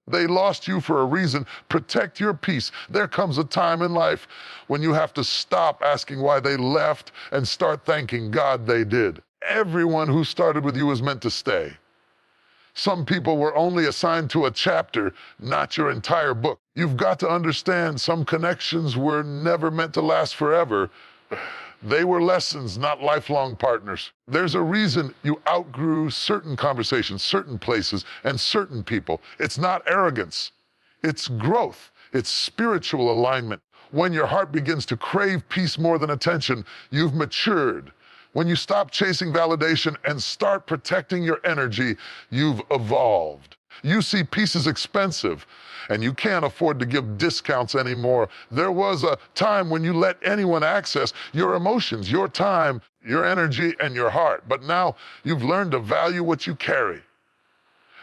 They lost you for a reason. Protect your peace. There comes a time in life when you have to stop asking why they left and start thanking God they did. Everyone who started with you is meant to stay. Some people were only assigned to a chapter, not your entire book. You've got to understand some connections were never meant to last forever. They were lessons, not lifelong partners. There's a reason you outgrew certain conversations, certain places, and certain people. It's not arrogance. It's growth. It's spiritual alignment. When your heart begins to crave peace more than attention, you've matured. When you stop chasing validation and start protecting your energy, you've evolved. You see peace is expensive, and you can't afford to give discounts anymore. There was a time when you let anyone access your emotions, your time, your energy, and your heart. But now you've learned to value what you carry.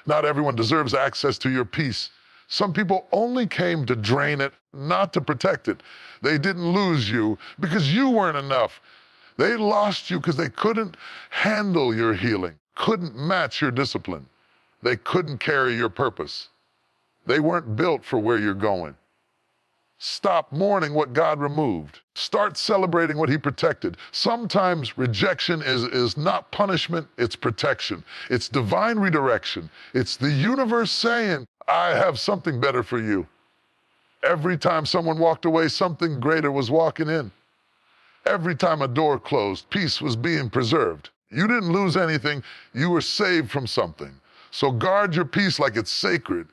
Not everyone deserves access to your peace. Some people only came to drain it, not to protect it. They didn't lose you because you weren't enough. They lost you because they couldn't handle your healing, couldn't match your discipline. They couldn't carry your purpose. They weren't built for where you're going. Stop mourning what God removed. Start celebrating what He protected. Sometimes rejection is not punishment, it's protection. It's divine redirection. It's the universe saying, I have something better for you. Every time someone walked away, something greater was walking in. Every time a door closed, peace was being preserved. You didn't lose anything, you were saved from something. So guard your peace like it's sacred,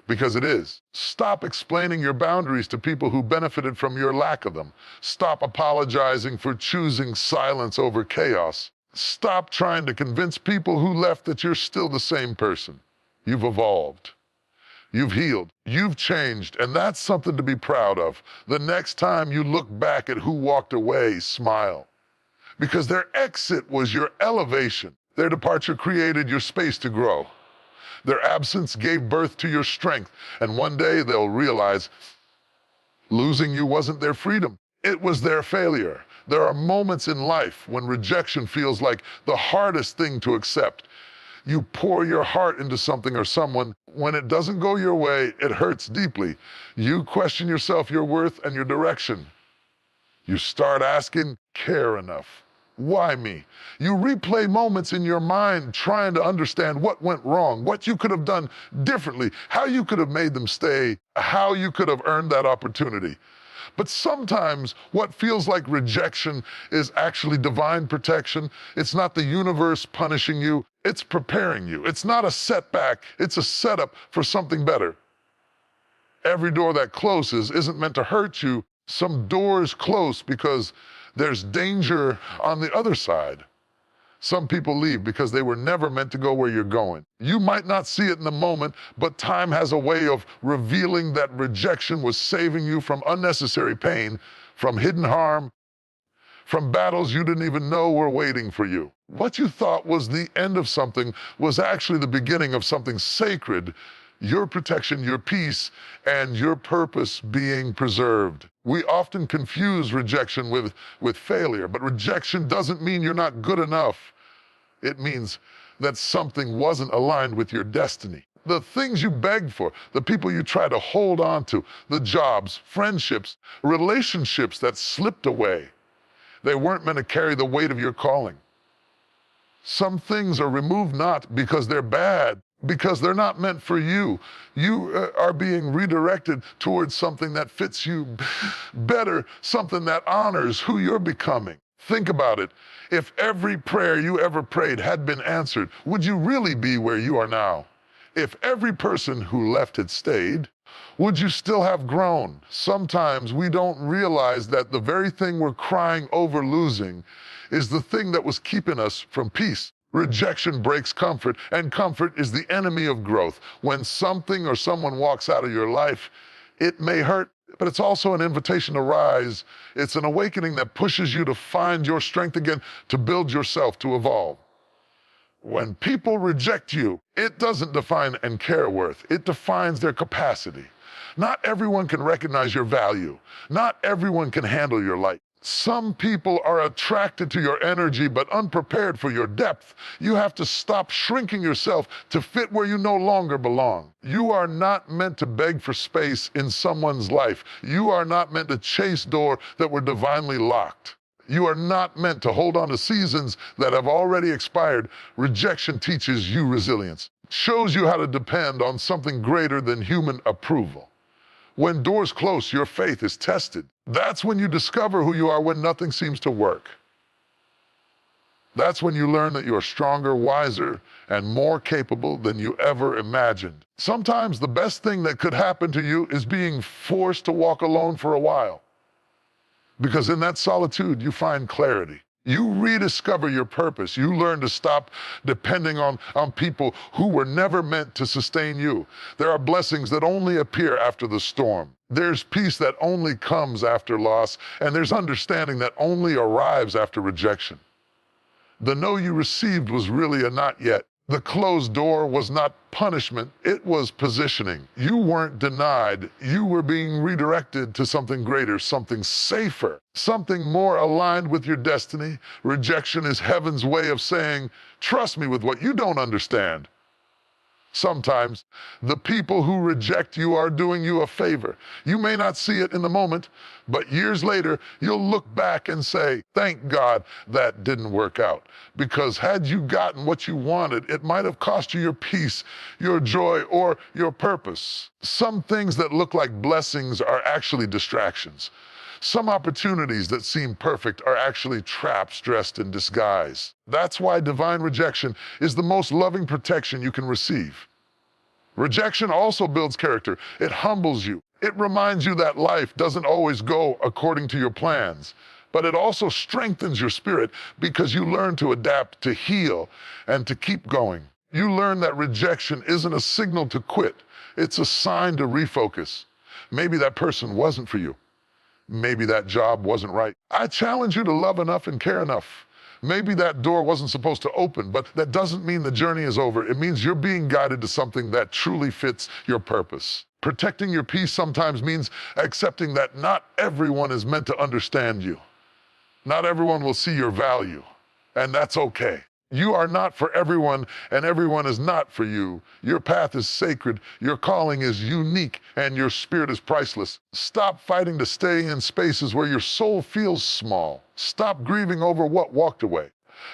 because it is. Stop explaining your boundaries to people who benefited from your lack of them. Stop apologizing for choosing silence over chaos. Stop trying to convince people who left that you're still the same person. You've evolved. You've healed, you've changed, and that's something to be proud of. The next time you look back at who walked away, smile. Because their exit was your elevation. Their departure created your space to grow. Their absence gave birth to your strength, and one day they'll realize losing you wasn't their freedom, it was their failure. There are moments in life when rejection feels like the hardest thing to accept. You pour your heart into something or someone. When it doesn't go your way, it hurts deeply. You question yourself, your worth, and your direction. You start asking, care enough? Why me? You replay moments in your mind trying to understand what went wrong, what you could have done differently, how you could have made them stay, how you could have earned that opportunity. But sometimes what feels like rejection is actually divine protection. It's not the universe punishing you, it's preparing you. It's not a setback, it's a setup for something better. Every door that closes isn't meant to hurt you. Some doors close because there's danger on the other side. Some people leave because they were never meant to go where you're going. You might not see it in the moment, but time has a way of revealing that rejection was saving you from unnecessary pain, from hidden harm, from battles you didn't even know were waiting for you. What you thought was the end of something was actually the beginning of something sacred. Your protection, your peace, and your purpose being preserved. We often confuse rejection with failure, but rejection doesn't mean you're not good enough. It means that something wasn't aligned with your destiny. The things you begged for, the people you try to hold on to, the jobs, friendships, relationships that slipped away, they weren't meant to carry the weight of your calling. Some things are removed not because they're bad, because they're not meant for you. You are being redirected towards something that fits you better, something that honors who you're becoming. Think about it. If every prayer you ever prayed had been answered, would you really be where you are now? If every person who left had stayed, would you still have grown? Sometimes we don't realize that the very thing we're crying over losing is the thing that was keeping us from peace. Rejection breaks comfort, and comfort is the enemy of growth. When something or someone walks out of your life, it may hurt, but it's also an invitation to rise. It's an awakening that pushes you to find your strength again, to build yourself, to evolve. When people reject you, it doesn't define and care worth. It defines their capacity. Not everyone can recognize your value. Not everyone can handle your light. Some people are attracted to your energy but unprepared for your depth. You have to stop shrinking yourself to fit where you no longer belong. You are not meant to beg for space in someone's life. You are not meant to chase doors that were divinely locked. You are not meant to hold on to seasons that have already expired. Rejection teaches you resilience, shows you how to depend on something greater than human approval. When doors close, your faith is tested. That's when you discover who you are when nothing seems to work. That's when you learn that you're stronger, wiser, and more capable than you ever imagined. Sometimes the best thing that could happen to you is being forced to walk alone for a while. Because in that solitude, you find clarity. You rediscover your purpose. You learn to stop depending on people who were never meant to sustain you. There are blessings that only appear after the storm. There's peace that only comes after loss, and there's understanding that only arrives after rejection. The no you received was really a not yet. The closed door was not punishment, it was positioning. You weren't denied, you were being redirected to something greater, something safer, something more aligned with your destiny. Rejection is heaven's way of saying, trust me with what you don't understand. Sometimes the people who reject you are doing you a favor. You may not see it in the moment, but years later, you'll look back and say, thank God that didn't work out. Because had you gotten what you wanted, it might have cost you your peace, your joy, or your purpose. Some things that look like blessings are actually distractions. Some opportunities that seem perfect are actually traps dressed in disguise. That's why divine rejection is the most loving protection you can receive. Rejection also builds character. It humbles you. It reminds you that life doesn't always go according to your plans. But it also strengthens your spirit because you learn to adapt, to heal, and to keep going. You learn that rejection isn't a signal to quit. It's a sign to refocus. Maybe that person wasn't for you. Maybe that job wasn't right. I challenge you to love enough and care enough. Maybe that door wasn't supposed to open, but that doesn't mean the journey is over. It means you're being guided to something that truly fits your purpose. Protecting your peace sometimes means accepting that not everyone is meant to understand you. Not everyone will see your value, and that's okay. You are not for everyone, and everyone is not for you. Your path is sacred, your calling is unique, and your spirit is priceless. Stop fighting to stay in spaces where your soul feels small. Stop grieving over what walked away.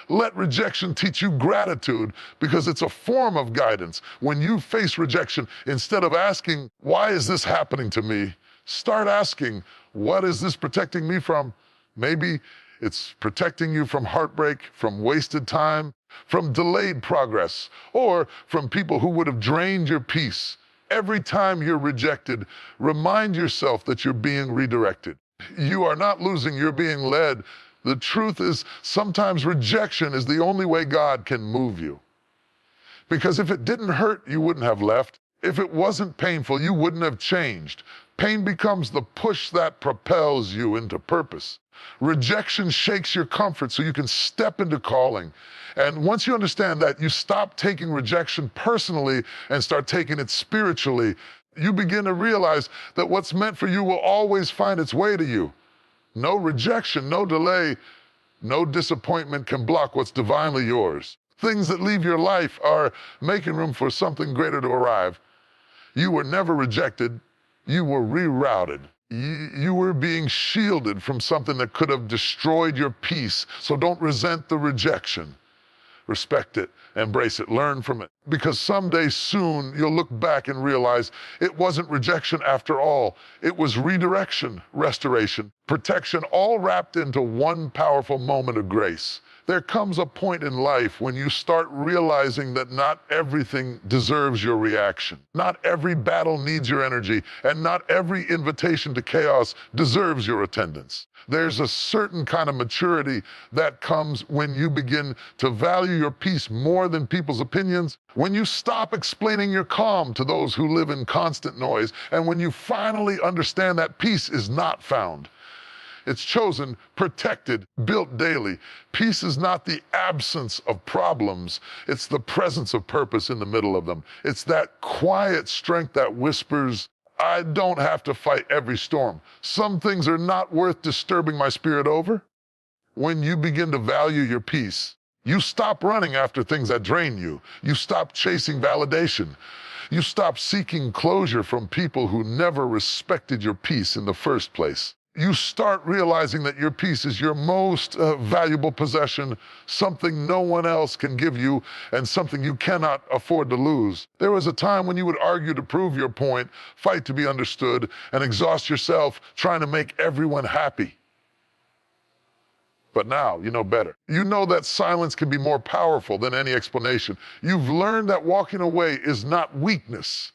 Let rejection teach you gratitude because it's a form of guidance. When you face rejection, instead of asking, why is this happening to me? Start asking, what is this protecting me from? Maybe it's protecting you from heartbreak, from wasted time, from delayed progress, or from people who would have drained your peace. Every time you're rejected, remind yourself that you're being redirected. You are not losing, you're being led. The truth is, sometimes rejection is the only way God can move you. Because if it didn't hurt, you wouldn't have left. If it wasn't painful, you wouldn't have changed. Pain becomes the push that propels you into purpose. Rejection shakes your comfort so you can step into calling. And once you understand that, you stop taking rejection personally and start taking it spiritually. You begin to realize that what's meant for you will always find its way to you. No rejection, no delay, no disappointment can block what's divinely yours. Things that leave your life are making room for something greater to arrive. You were never rejected. You were rerouted. You were being shielded from something that could have destroyed your peace. So don't resent the rejection. Respect it, embrace it, learn from it. Because someday soon you'll look back and realize it wasn't rejection after all. It was redirection, restoration, protection, all wrapped into one powerful moment of grace. There comes a point in life when you start realizing that not everything deserves your reaction. Not every battle needs your energy, and not every invitation to chaos deserves your attendance. There's a certain kind of maturity that comes when you begin to value your peace more than people's opinions, when you stop explaining your calm to those who live in constant noise, and when you finally understand that peace is not found. It's chosen, protected, built daily. Peace is not the absence of problems. It's the presence of purpose in the middle of them. It's that quiet strength that whispers, I don't have to fight every storm. Some things are not worth disturbing my spirit over. When you begin to value your peace, you stop running after things that drain you. You stop chasing validation. You stop seeking closure from people who never respected your peace in the first place. You start realizing that your peace is your most valuable possession, something no one else can give you, and something you cannot afford to lose. There was a time when you would argue to prove your point, fight to be understood, and exhaust yourself trying to make everyone happy. But now you know better. You know that silence can be more powerful than any explanation. You've learned that walking away is not weakness,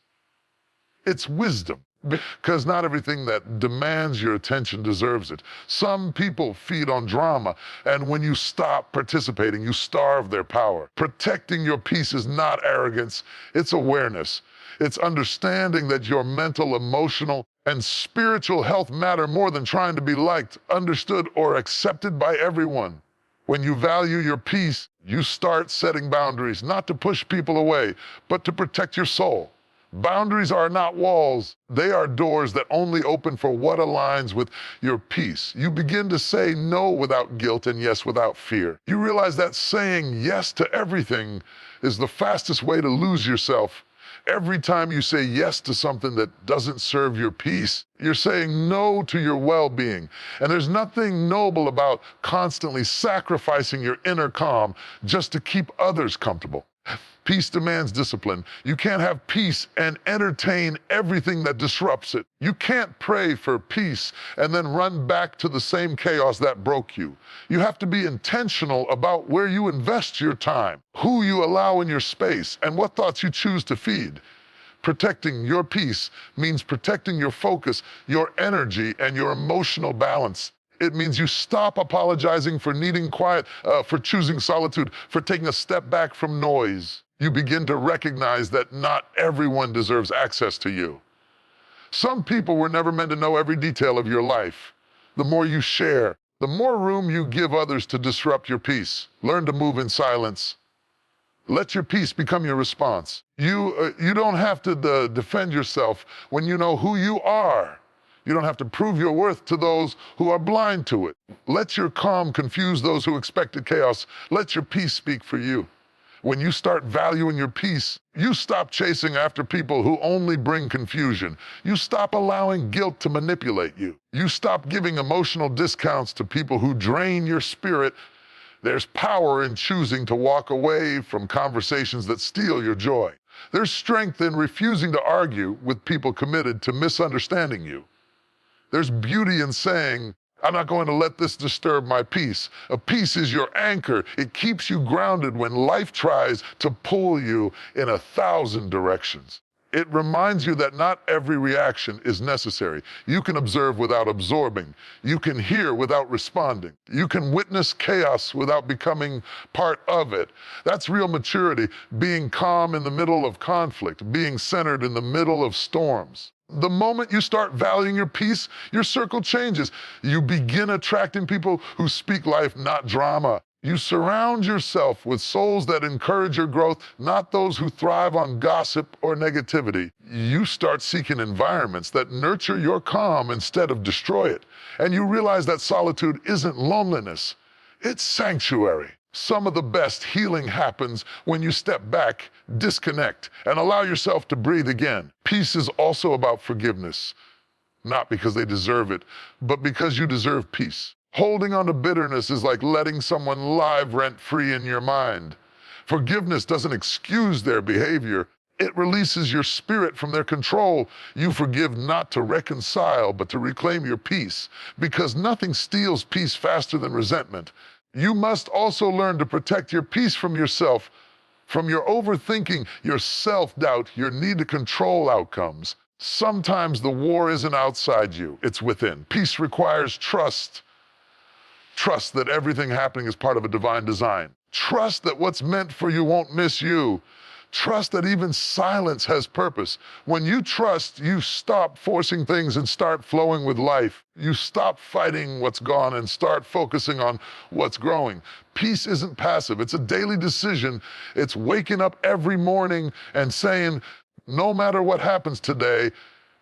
it's wisdom. Because not everything that demands your attention deserves it. Some people feed on drama, and when you stop participating, you starve their power. Protecting your peace is not arrogance, it's awareness. It's understanding that your mental, emotional, and spiritual health matter more than trying to be liked, understood, or accepted by everyone. When you value your peace, you start setting boundaries, not to push people away, but to protect your soul. Boundaries are not walls. They are doors that only open for what aligns with your peace. You begin to say no without guilt and yes without fear. You realize that saying yes to everything is the fastest way to lose yourself. Every time you say yes to something that doesn't serve your peace, you're saying no to your well-being. And there's nothing noble about constantly sacrificing your inner calm just to keep others comfortable. Peace demands discipline. You can't have peace and entertain everything that disrupts it. You can't pray for peace and then run back to the same chaos that broke you. You have to be intentional about where you invest your time, who you allow in your space, and what thoughts you choose to feed. Protecting your peace means protecting your focus, your energy, and your emotional balance. It means you stop apologizing for needing quiet, for choosing solitude, for taking a step back from noise. You begin to recognize that not everyone deserves access to you. Some people were never meant to know every detail of your life. The more you share, the more room you give others to disrupt your peace. Learn to move in silence. Let your peace become your response. You don't have to defend yourself when you know who you are. You don't have to prove your worth to those who are blind to it. Let your calm confuse those who expected chaos. Let your peace speak for you. When you start valuing your peace, you stop chasing after people who only bring confusion. You stop allowing guilt to manipulate you. You stop giving emotional discounts to people who drain your spirit. There's power in choosing to walk away from conversations that steal your joy. There's strength in refusing to argue with people committed to misunderstanding you. There's beauty in saying, I'm not going to let this disturb my peace. A peace is your anchor. It keeps you grounded when life tries to pull you in 1,000 directions. It reminds you that not every reaction is necessary. You can observe without absorbing. You can hear without responding. You can witness chaos without becoming part of it. That's real maturity, being calm in the middle of conflict, being centered in the middle of storms. The moment you start valuing your peace, your circle changes. You begin attracting people who speak life, not drama. You surround yourself with souls that encourage your growth, not those who thrive on gossip or negativity. You start seeking environments that nurture your calm instead of destroy it. And you realize that solitude isn't loneliness, it's sanctuary. Some of the best healing happens when you step back, disconnect, and allow yourself to breathe again. Peace is also about forgiveness, not because they deserve it, but because you deserve peace. Holding on to bitterness is like letting someone live rent-free in your mind. Forgiveness doesn't excuse their behavior. It releases your spirit from their control. You forgive not to reconcile, but to reclaim your peace, because nothing steals peace faster than resentment. You must also learn to protect your peace from yourself, from your overthinking, your self-doubt, your need to control outcomes. Sometimes the war isn't outside you, it's within. Peace requires trust. Trust that everything happening is part of a divine design. Trust that what's meant for you won't miss you. Trust that even silence has purpose. When you trust, you stop forcing things and start flowing with life. You stop fighting what's gone and start focusing on what's growing. Peace isn't passive. It's a daily decision. It's waking up every morning and saying, no matter what happens today,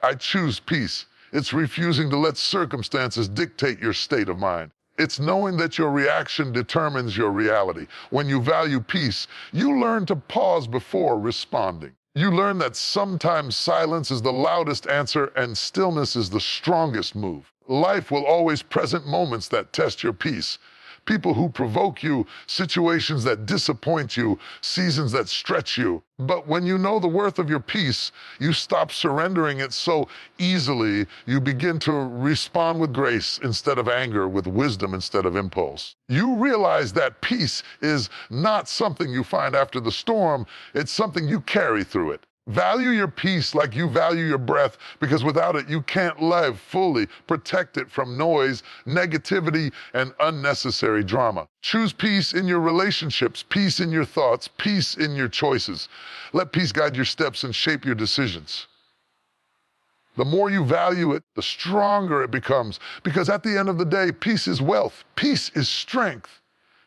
I choose peace. It's refusing to let circumstances dictate your state of mind. It's knowing that your reaction determines your reality. When you value peace, you learn to pause before responding. You learn that sometimes silence is the loudest answer and stillness is the strongest move. Life will always present moments that test your peace. People who provoke you, situations that disappoint you, seasons that stretch you. But when you know the worth of your peace, you stop surrendering it so easily. You begin to respond with grace instead of anger, with wisdom instead of impulse. You realize that peace is not something you find after the storm, it's something you carry through it. Value your peace like you value your breath, because without it, you can't live fully. Protect it from noise, negativity, and unnecessary drama. Choose peace in your relationships, peace in your thoughts, peace in your choices. Let peace guide your steps and shape your decisions. The more you value it, the stronger it becomes, because at the end of the day, peace is wealth, peace is strength,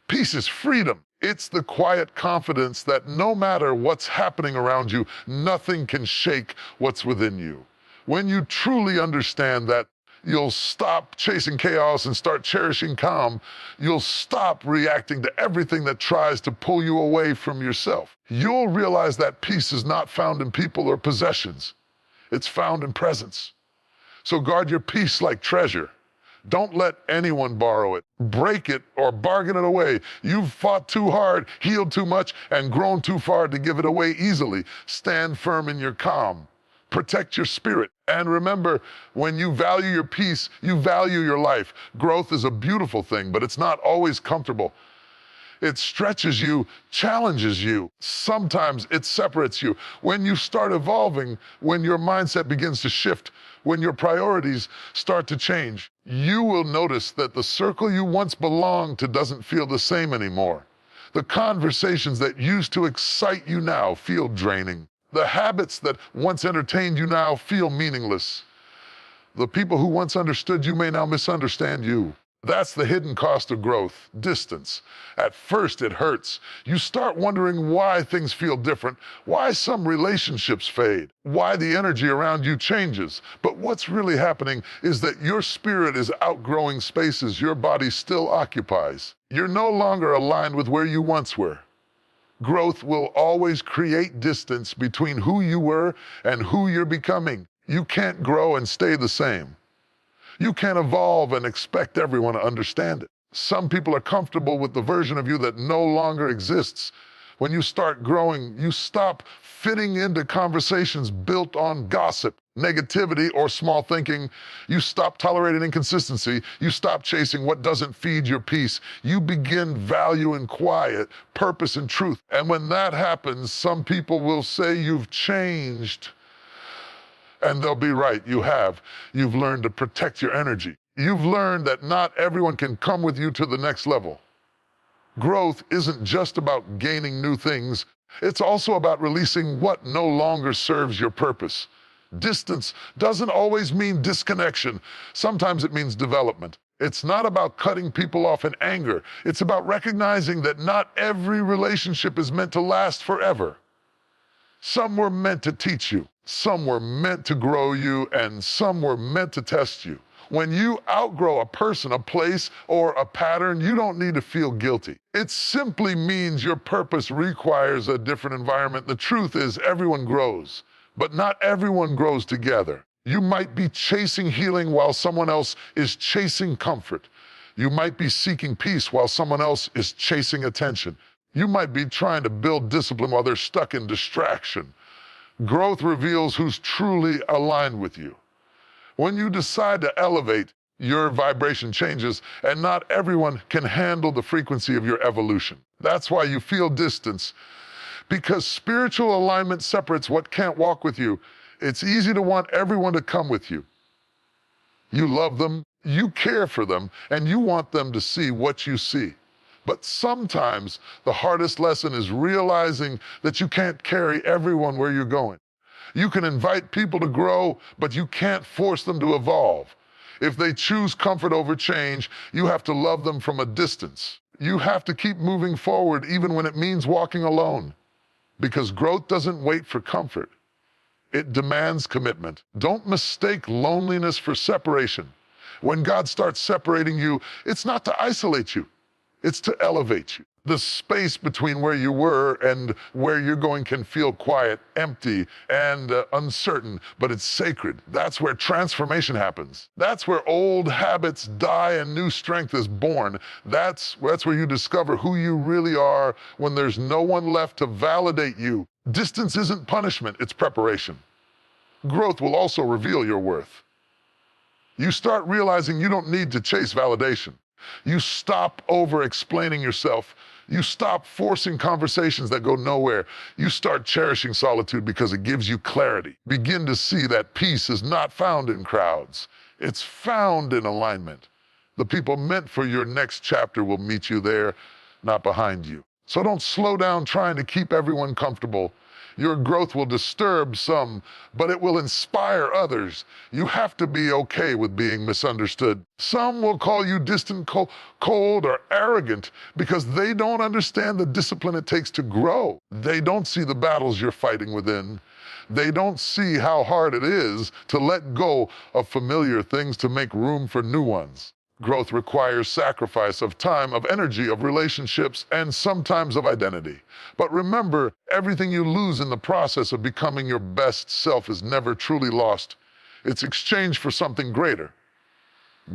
peace is freedom. It's the quiet confidence that no matter what's happening around you, nothing can shake what's within you. When you truly understand that, you'll stop chasing chaos and start cherishing calm. You'll stop reacting to everything that tries to pull you away from yourself. You'll realize that peace is not found in people or possessions. It's found in presence. So guard your peace like treasure. Don't let anyone borrow it, break it, or bargain it away. You've fought too hard, healed too much, and grown too far to give it away easily. Stand firm in your calm. Protect your spirit. And remember, when you value your peace, you value your life. Growth is a beautiful thing, but it's not always comfortable. It stretches you, challenges you. Sometimes it separates you. When you start evolving, when your mindset begins to shift, when your priorities start to change, you will notice that the circle you once belonged to doesn't feel the same anymore. The conversations that used to excite you now feel draining. The habits that once entertained you now feel meaningless. The people who once understood you may now misunderstand you. That's the hidden cost of growth, distance. At first it hurts. You start wondering why things feel different, why some relationships fade, why the energy around you changes. But what's really happening is that your spirit is outgrowing spaces your body still occupies. You're no longer aligned with where you once were. Growth will always create distance between who you were and who you're becoming. You can't grow and stay the same. You can't evolve and expect everyone to understand it. Some people are comfortable with the version of you that no longer exists. When you start growing, you stop fitting into conversations built on gossip, negativity, or small thinking. You stop tolerating inconsistency. You stop chasing what doesn't feed your peace. You begin valuing quiet, purpose, and truth. And when that happens, some people will say you've changed. And they'll be right, you have. You've learned to protect your energy. You've learned that not everyone can come with you to the next level. Growth isn't just about gaining new things. It's also about releasing what no longer serves your purpose. Distance doesn't always mean disconnection. Sometimes it means development. It's not about cutting people off in anger. It's about recognizing that not every relationship is meant to last forever. Some were meant to teach you, some were meant to grow you, and some were meant to test you. When you outgrow a person, a place, or a pattern, you don't need to feel guilty. It simply means your purpose requires a different environment. The truth is, everyone grows, but not everyone grows together. You might be chasing healing while someone else is chasing comfort. You might be seeking peace while someone else is chasing attention. You might be trying to build discipline while they're stuck in distraction. Growth reveals who's truly aligned with you. When you decide to elevate, your vibration changes, and not everyone can handle the frequency of your evolution. That's why you feel distance, because spiritual alignment separates what can't walk with you. It's easy to want everyone to come with you. You love them, you care for them, and you want them to see what you see. But sometimes the hardest lesson is realizing that you can't carry everyone where you're going. You can invite people to grow, but you can't force them to evolve. If they choose comfort over change, you have to love them from a distance. You have to keep moving forward even when it means walking alone. Because growth doesn't wait for comfort. It demands commitment. Don't mistake loneliness for separation. When God starts separating you, it's not to isolate you, it's to elevate you. The space between where you were and where you're going can feel quiet, empty, and uncertain, but it's sacred. That's where transformation happens. That's where old habits die and new strength is born. That's where you discover who you really are when there's no one left to validate you. Distance isn't punishment, it's preparation. Growth will also reveal your worth. You start realizing you don't need to chase validation. You stop over-explaining yourself. You stop forcing conversations that go nowhere. You start cherishing solitude because it gives you clarity. Begin to see that peace is not found in crowds. It's found in alignment. The people meant for your next chapter will meet you there, not behind you. So don't slow down trying to keep everyone comfortable. Your growth will disturb some, but it will inspire others. You have to be okay with being misunderstood. Some will call you distant, cold, or arrogant because they don't understand the discipline it takes to grow. They don't see the battles you're fighting within. They don't see how hard it is to let go of familiar things to make room for new ones. Growth requires sacrifice of time, of energy, of relationships, and sometimes of identity. But remember, everything you lose in the process of becoming your best self is never truly lost. It's exchanged for something greater.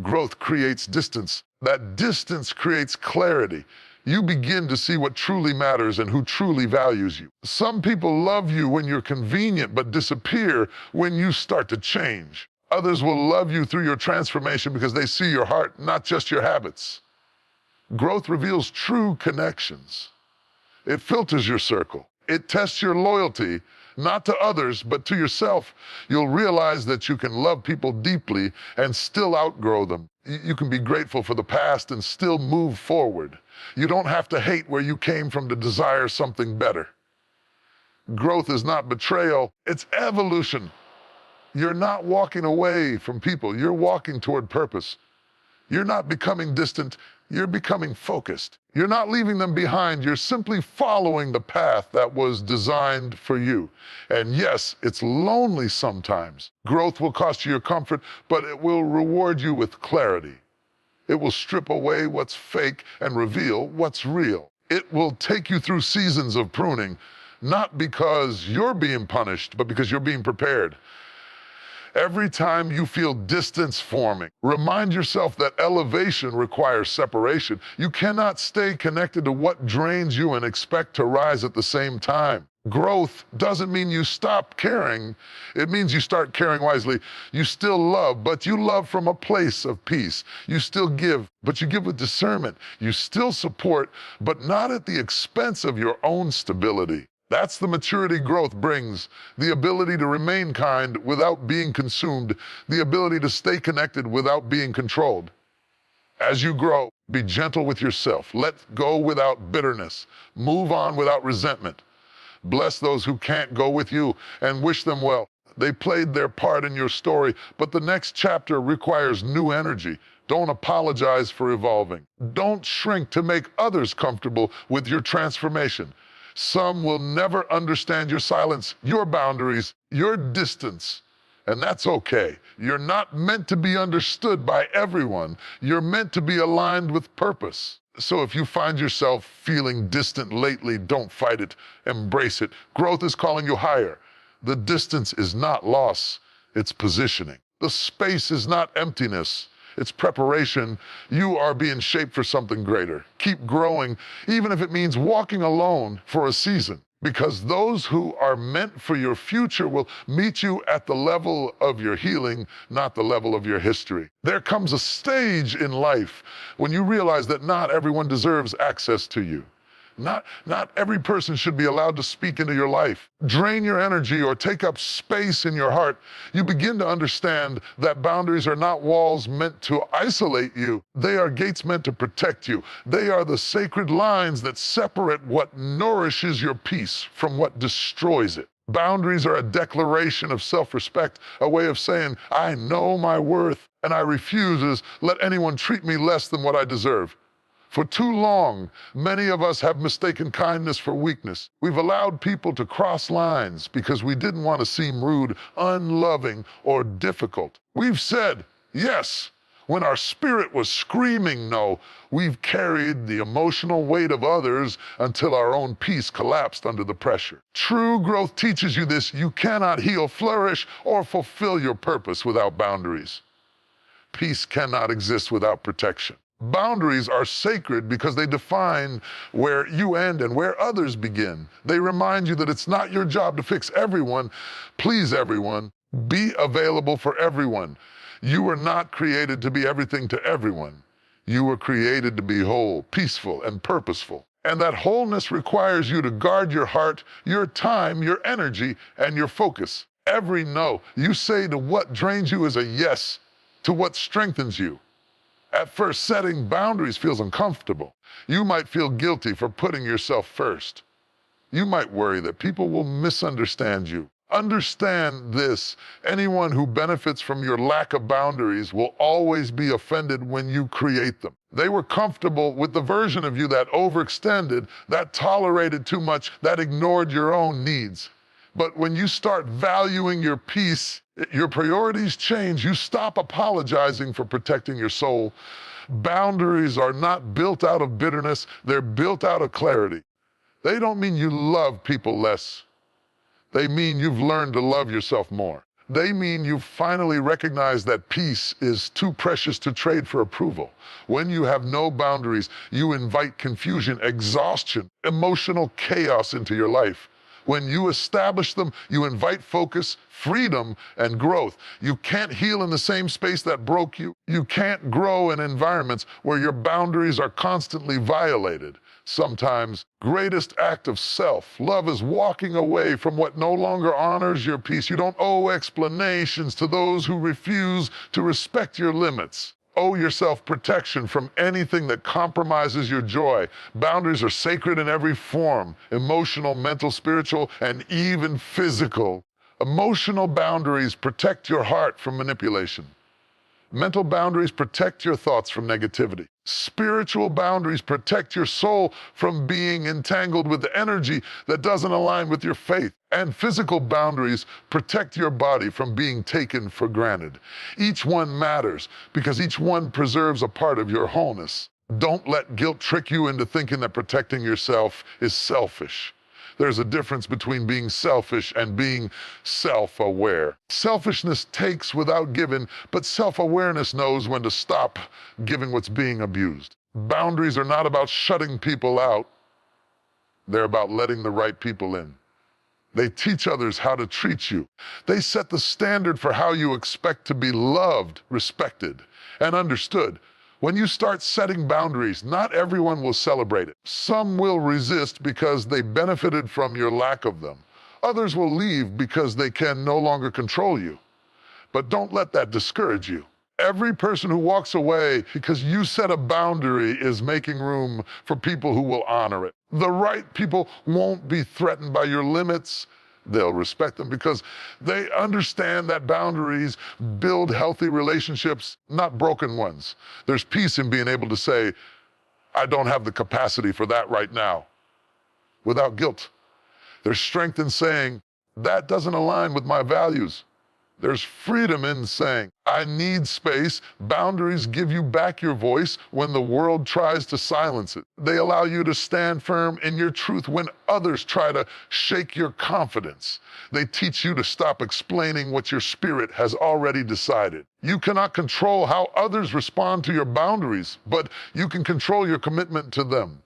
Growth creates distance. That distance creates clarity. You begin to see what truly matters and who truly values you. Some people love you when you're convenient, but disappear when you start to change. Others will love you through your transformation because they see your heart, not just your habits. Growth reveals true connections. It filters your circle. It tests your loyalty, not to others, but to yourself. You'll realize that you can love people deeply and still outgrow them. You can be grateful for the past and still move forward. You don't have to hate where you came from to desire something better. Growth is not betrayal, it's evolution. You're not walking away from people, you're walking toward purpose. You're not becoming distant, you're becoming focused. You're not leaving them behind, you're simply following the path that was designed for you. And yes, it's lonely sometimes. Growth will cost you your comfort, but it will reward you with clarity. It will strip away what's fake and reveal what's real. It will take you through seasons of pruning, not because you're being punished, but because you're being prepared. Every time you feel distance forming, remind yourself that elevation requires separation. You cannot stay connected to what drains you and expect to rise at the same time. Growth doesn't mean you stop caring. It means you start caring wisely. You still love, but you love from a place of peace. You still give, but you give with discernment. You still support, but not at the expense of your own stability. That's the maturity growth brings, the ability to remain kind without being consumed, the ability to stay connected without being controlled. As you grow, be gentle with yourself. Let go without bitterness. Move on without resentment. Bless those who can't go with you and wish them well. They played their part in your story, but the next chapter requires new energy. Don't apologize for evolving. Don't shrink to make others comfortable with your transformation. Some will never understand your silence, your boundaries, your distance, and that's okay. You're not meant to be understood by everyone. You're meant to be aligned with purpose. So if you find yourself feeling distant lately, don't fight it, embrace it. Growth is calling you higher. The distance is not loss, it's positioning. The space is not emptiness. It's preparation. You are being shaped for something greater. Keep growing, even if it means walking alone for a season, because those who are meant for your future will meet you at the level of your healing, not the level of your history. There comes a stage in life when you realize that not everyone deserves access to you. Not every person should be allowed to speak into your life, drain your energy, or take up space in your heart. You begin to understand that boundaries are not walls meant to isolate you. They are gates meant to protect you. They are the sacred lines that separate what nourishes your peace from what destroys it. Boundaries are a declaration of self-respect, a way of saying, I know my worth, and I refuse to let anyone treat me less than what I deserve. For too long, many of us have mistaken kindness for weakness. We've allowed people to cross lines because we didn't want to seem rude, unloving, or difficult. We've said yes when our spirit was screaming no. We've carried the emotional weight of others until our own peace collapsed under the pressure. True growth teaches you this: you cannot heal, flourish, or fulfill your purpose without boundaries. Peace cannot exist without protection. Boundaries are sacred because they define where you end and where others begin. They remind you that it's not your job to fix everyone, please everyone, be available for everyone. You were not created to be everything to everyone. You were created to be whole, peaceful, and purposeful. And that wholeness requires you to guard your heart, your time, your energy, and your focus. Every no you say to what drains you is a yes to what strengthens you. At first, setting boundaries feels uncomfortable. You might feel guilty for putting yourself first. You might worry that people will misunderstand you. Understand this: anyone who benefits from your lack of boundaries will always be offended when you create them. They were comfortable with the version of you that overextended, that tolerated too much, that ignored your own needs. But when you start valuing your peace, your priorities change. You stop apologizing for protecting your soul. Boundaries are not built out of bitterness, they're built out of clarity. They don't mean you love people less. They mean you've learned to love yourself more. They mean you've finally recognized that peace is too precious to trade for approval. When you have no boundaries, you invite confusion, exhaustion, emotional chaos into your life. When you establish them, you invite focus, freedom, and growth. You can't heal in the same space that broke you. You can't grow in environments where your boundaries are constantly violated. Sometimes, greatest act of self-love is walking away from what no longer honors your peace. You don't owe explanations to those who refuse to respect your limits. Owe yourself protection from anything that compromises your joy. Boundaries are sacred in every form: emotional, mental, spiritual, and even physical. Emotional boundaries protect your heart from manipulation. Mental boundaries protect your thoughts from negativity. Spiritual boundaries protect your soul from being entangled with the energy that doesn't align with your faith. And physical boundaries protect your body from being taken for granted. Each one matters because each one preserves a part of your wholeness. Don't let guilt trick you into thinking that protecting yourself is selfish. There's a difference between being selfish and being self-aware. Selfishness takes without giving, but self-awareness knows when to stop giving what's being abused. Boundaries are not about shutting people out. They're about letting the right people in. They teach others how to treat you. They set the standard for how you expect to be loved, respected, and understood. When you start setting boundaries, not everyone will celebrate it. Some will resist because they benefited from your lack of them. Others will leave because they can no longer control you. But don't let that discourage you. Every person who walks away because you set a boundary is making room for people who will honor it. The right people won't be threatened by your limits. They'll respect them because they understand that boundaries build healthy relationships, not broken ones. There's peace in being able to say, I don't have the capacity for that right now, without guilt. There's strength in saying, that doesn't align with my values. There's freedom in saying, I need space. Boundaries give you back your voice when the world tries to silence it. They allow you to stand firm in your truth when others try to shake your confidence. They teach you to stop explaining what your spirit has already decided. You cannot control how others respond to your boundaries, but you can control your commitment to them.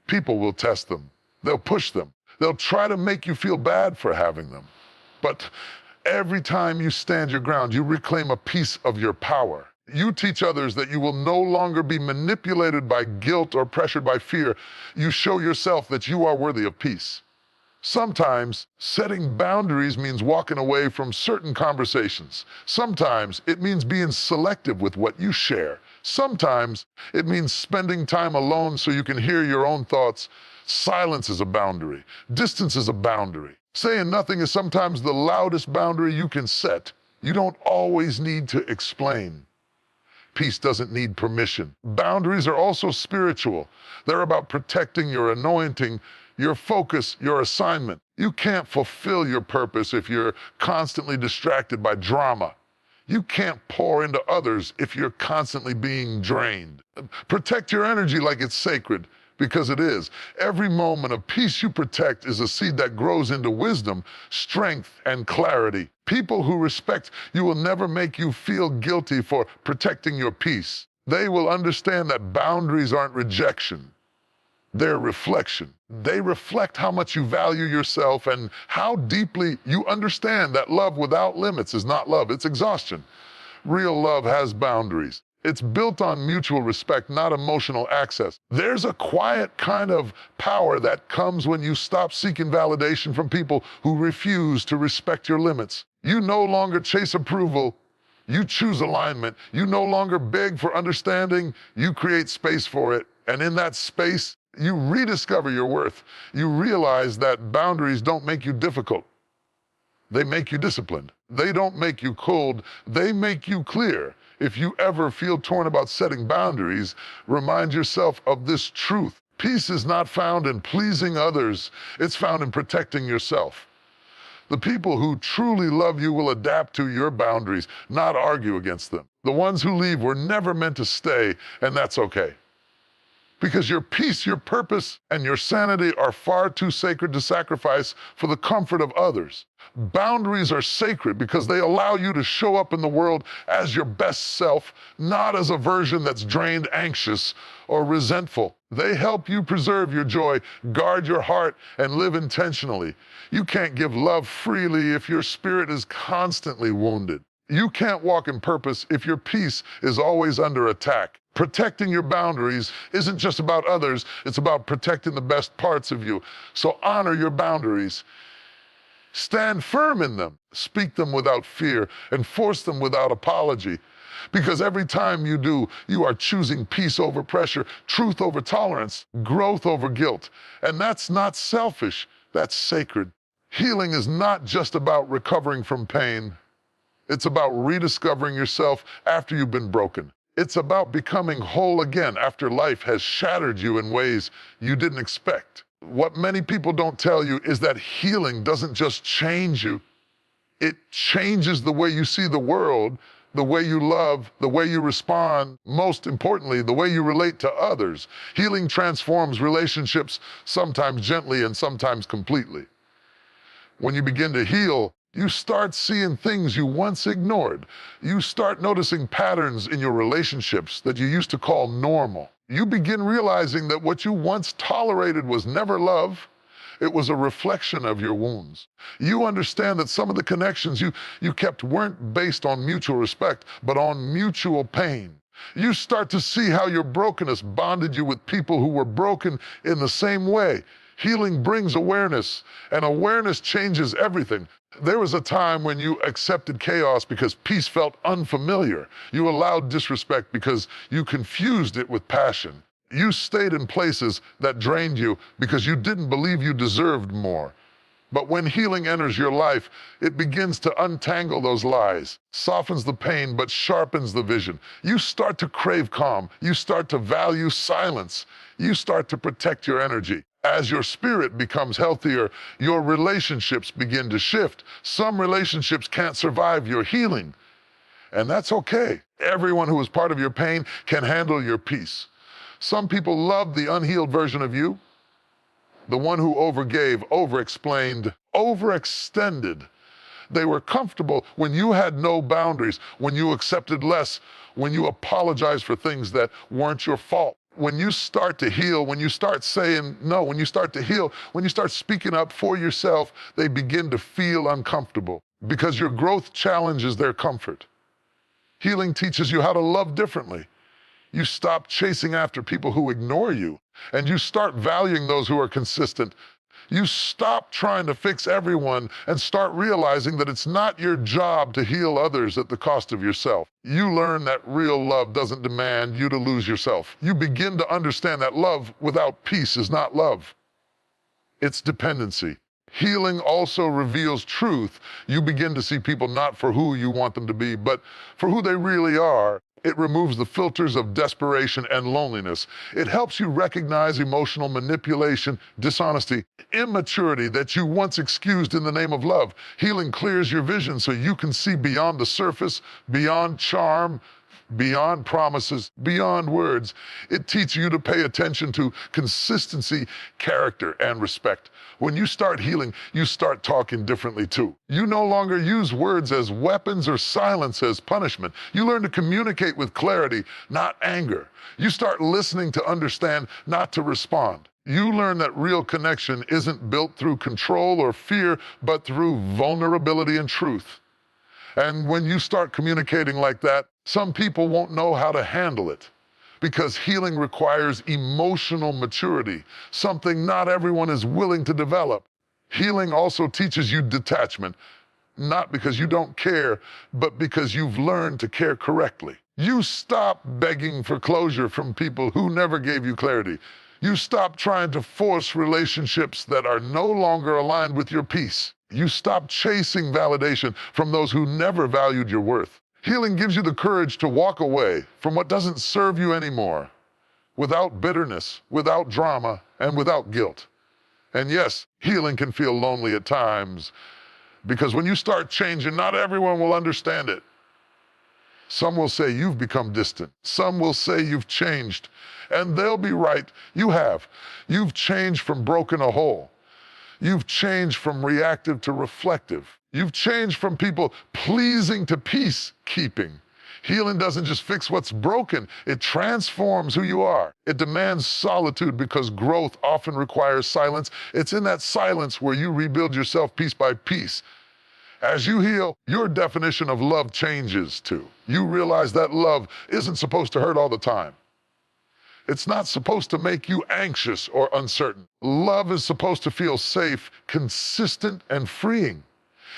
People will test them. They'll push them. They'll try to make you feel bad for having them. But every time you stand your ground, you reclaim a piece of your power. You teach others that you will no longer be manipulated by guilt or pressured by fear. You show yourself that you are worthy of peace. Sometimes setting boundaries means walking away from certain conversations. Sometimes it means being selective with what you share. Sometimes it means spending time alone so you can hear your own thoughts. Silence is a boundary. Distance is a boundary. Saying nothing is sometimes the loudest boundary you can set. You don't always need to explain. peace doesn't need permission. Boundaries are also spiritual. They're about protecting your anointing, your focus, your assignment. You can't fulfill your purpose if you're constantly distracted by drama. You can't pour into others if you're constantly being drained. Protect your energy like it's sacred, because it is. Every moment of peace you protect is a seed that grows into wisdom, strength, and clarity. People who respect you will never make you feel guilty for protecting your peace. They will understand that boundaries aren't rejection. They're reflection. They reflect how much you value yourself and how deeply you understand that love without limits is not love, it's exhaustion. Real love has boundaries. It's built on mutual respect, not emotional access. There's a quiet kind of power that comes when you stop seeking validation from people who refuse to respect your limits. You no longer chase approval. You choose alignment. You no longer beg for understanding. You create space for it. And in that space, you rediscover your worth. You realize that boundaries don't make you difficult. They make you disciplined. They don't make you cold. They make you clear. If you ever feel torn about setting boundaries, remind yourself of this truth. Peace is not found in pleasing others. It's found in protecting yourself. The people who truly love you will adapt to your boundaries, not argue against them. The ones who leave were never meant to stay, and that's okay. Because your peace, your purpose, and your sanity are far too sacred to sacrifice for the comfort of others. Boundaries are sacred because they allow you to show up in the world as your best self, not as a version that's drained, anxious, or resentful. They help you preserve your joy, guard your heart, and live intentionally. You can't give love freely if your spirit is constantly wounded. You can't walk in purpose if your peace is always under attack. Protecting your boundaries isn't just about others, it's about protecting the best parts of you. So honor your boundaries. Stand firm in them. Speak them without fear. Enforce them without apology. Because every time you do, you are choosing peace over pressure, truth over tolerance, growth over guilt. And that's not selfish, that's sacred. Healing is not just about recovering from pain. It's about rediscovering yourself after you've been broken. It's about becoming whole again after life has shattered you in ways you didn't expect. What many people don't tell you is that healing doesn't just change you. It changes the way you see the world, the way you love, the way you respond, most importantly, the way you relate to others. Healing transforms relationships, sometimes gently and sometimes completely. When you begin to heal, you start seeing things you once ignored. You start noticing patterns in your relationships that you used to call normal. You begin realizing that what you once tolerated was never love. It was a reflection of your wounds. You understand that some of the connections you kept weren't based on mutual respect, but on mutual pain. You start to see how your brokenness bonded you with people who were broken in the same way. Healing brings awareness, and awareness changes everything. There was a time when you accepted chaos because peace felt unfamiliar. You allowed disrespect because you confused it with passion. You stayed in places that drained you because you didn't believe you deserved more. But when healing enters your life, it begins to untangle those lies, softens the pain, but sharpens the vision. You start to crave calm. You start to value silence. You start to protect your energy. As your spirit becomes healthier, your relationships begin to shift. Some relationships can't survive your healing, and that's okay. Everyone who is part of your pain can handle your peace. Some people love the unhealed version of you, the one who overgave, overexplained, overextended. They were comfortable when you had no boundaries, when you accepted less, when you apologized for things that weren't your fault. When you start to heal, when you start saying no, when you start to heal, when you start speaking up for yourself, they begin to feel uncomfortable because your growth challenges their comfort. Healing teaches you how to love differently. You stop chasing after people who ignore you, and you start valuing those who are consistent. You stop trying to fix everyone and start realizing that it's not your job to heal others at the cost of yourself. You learn that real love doesn't demand you to lose yourself. You begin to understand that love without peace is not love. It's dependency. Healing also reveals truth. You begin to see people not for who you want them to be, but for who they really are. It removes the filters of desperation and loneliness. It helps you recognize emotional manipulation, dishonesty, immaturity that you once excused in the name of love. Healing clears your vision so you can see beyond the surface, beyond charm, beyond promises, beyond words. It teaches you to pay attention to consistency, character, and respect. When you start healing, you start talking differently too. You no longer use words as weapons or silence as punishment. You learn to communicate with clarity, not anger. You start listening to understand, not to respond. You learn that real connection isn't built through control or fear, but through vulnerability and truth. And when you start communicating like that, some people won't know how to handle it, because healing requires emotional maturity, something not everyone is willing to develop. Healing also teaches you detachment, not because you don't care, but because you've learned to care correctly. You stop begging for closure from people who never gave you clarity. You stop trying to force relationships that are no longer aligned with your peace. You stop chasing validation from those who never valued your worth. Healing gives you the courage to walk away from what doesn't serve you anymore, without bitterness, without drama, and without guilt. And yes, healing can feel lonely at times, because when you start changing, not everyone will understand it. Some will say you've become distant. Some will say you've changed. And they'll be right. You have. You've changed from broken to whole. You've changed from reactive to reflective. You've changed from people pleasing to peacekeeping. Healing doesn't just fix what's broken, it transforms who you are. It demands solitude because growth often requires silence. It's in that silence where you rebuild yourself piece by piece. As you heal, your definition of love changes too. You realize that love isn't supposed to hurt all the time. It's not supposed to make you anxious or uncertain. Love is supposed to feel safe, consistent, and freeing.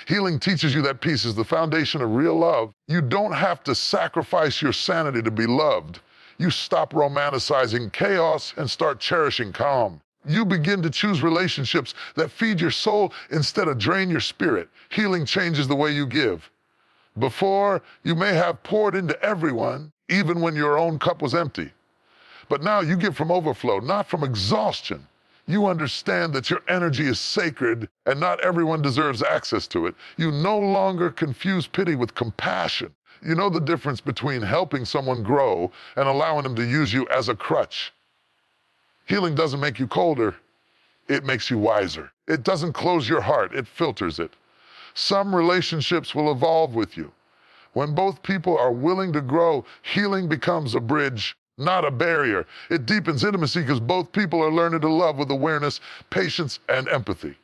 Healing teaches you that peace is the foundation of real love. You don't have to sacrifice your sanity to be loved. You stop romanticizing chaos and start cherishing calm. You begin to choose relationships that feed your soul instead of drain your spirit. Healing changes the way you give. Before, you may have poured into everyone, even when your own cup was empty. But now you give from overflow, not from exhaustion. You understand that your energy is sacred and not everyone deserves access to it. You no longer confuse pity with compassion. You know the difference between helping someone grow and allowing them to use you as a crutch. Healing doesn't make you colder, it makes you wiser. It doesn't close your heart, it filters it. Some relationships will evolve with you. When both people are willing to grow, healing becomes a bridge, not a barrier. It deepens intimacy because both people are learning to love with awareness, patience, and empathy.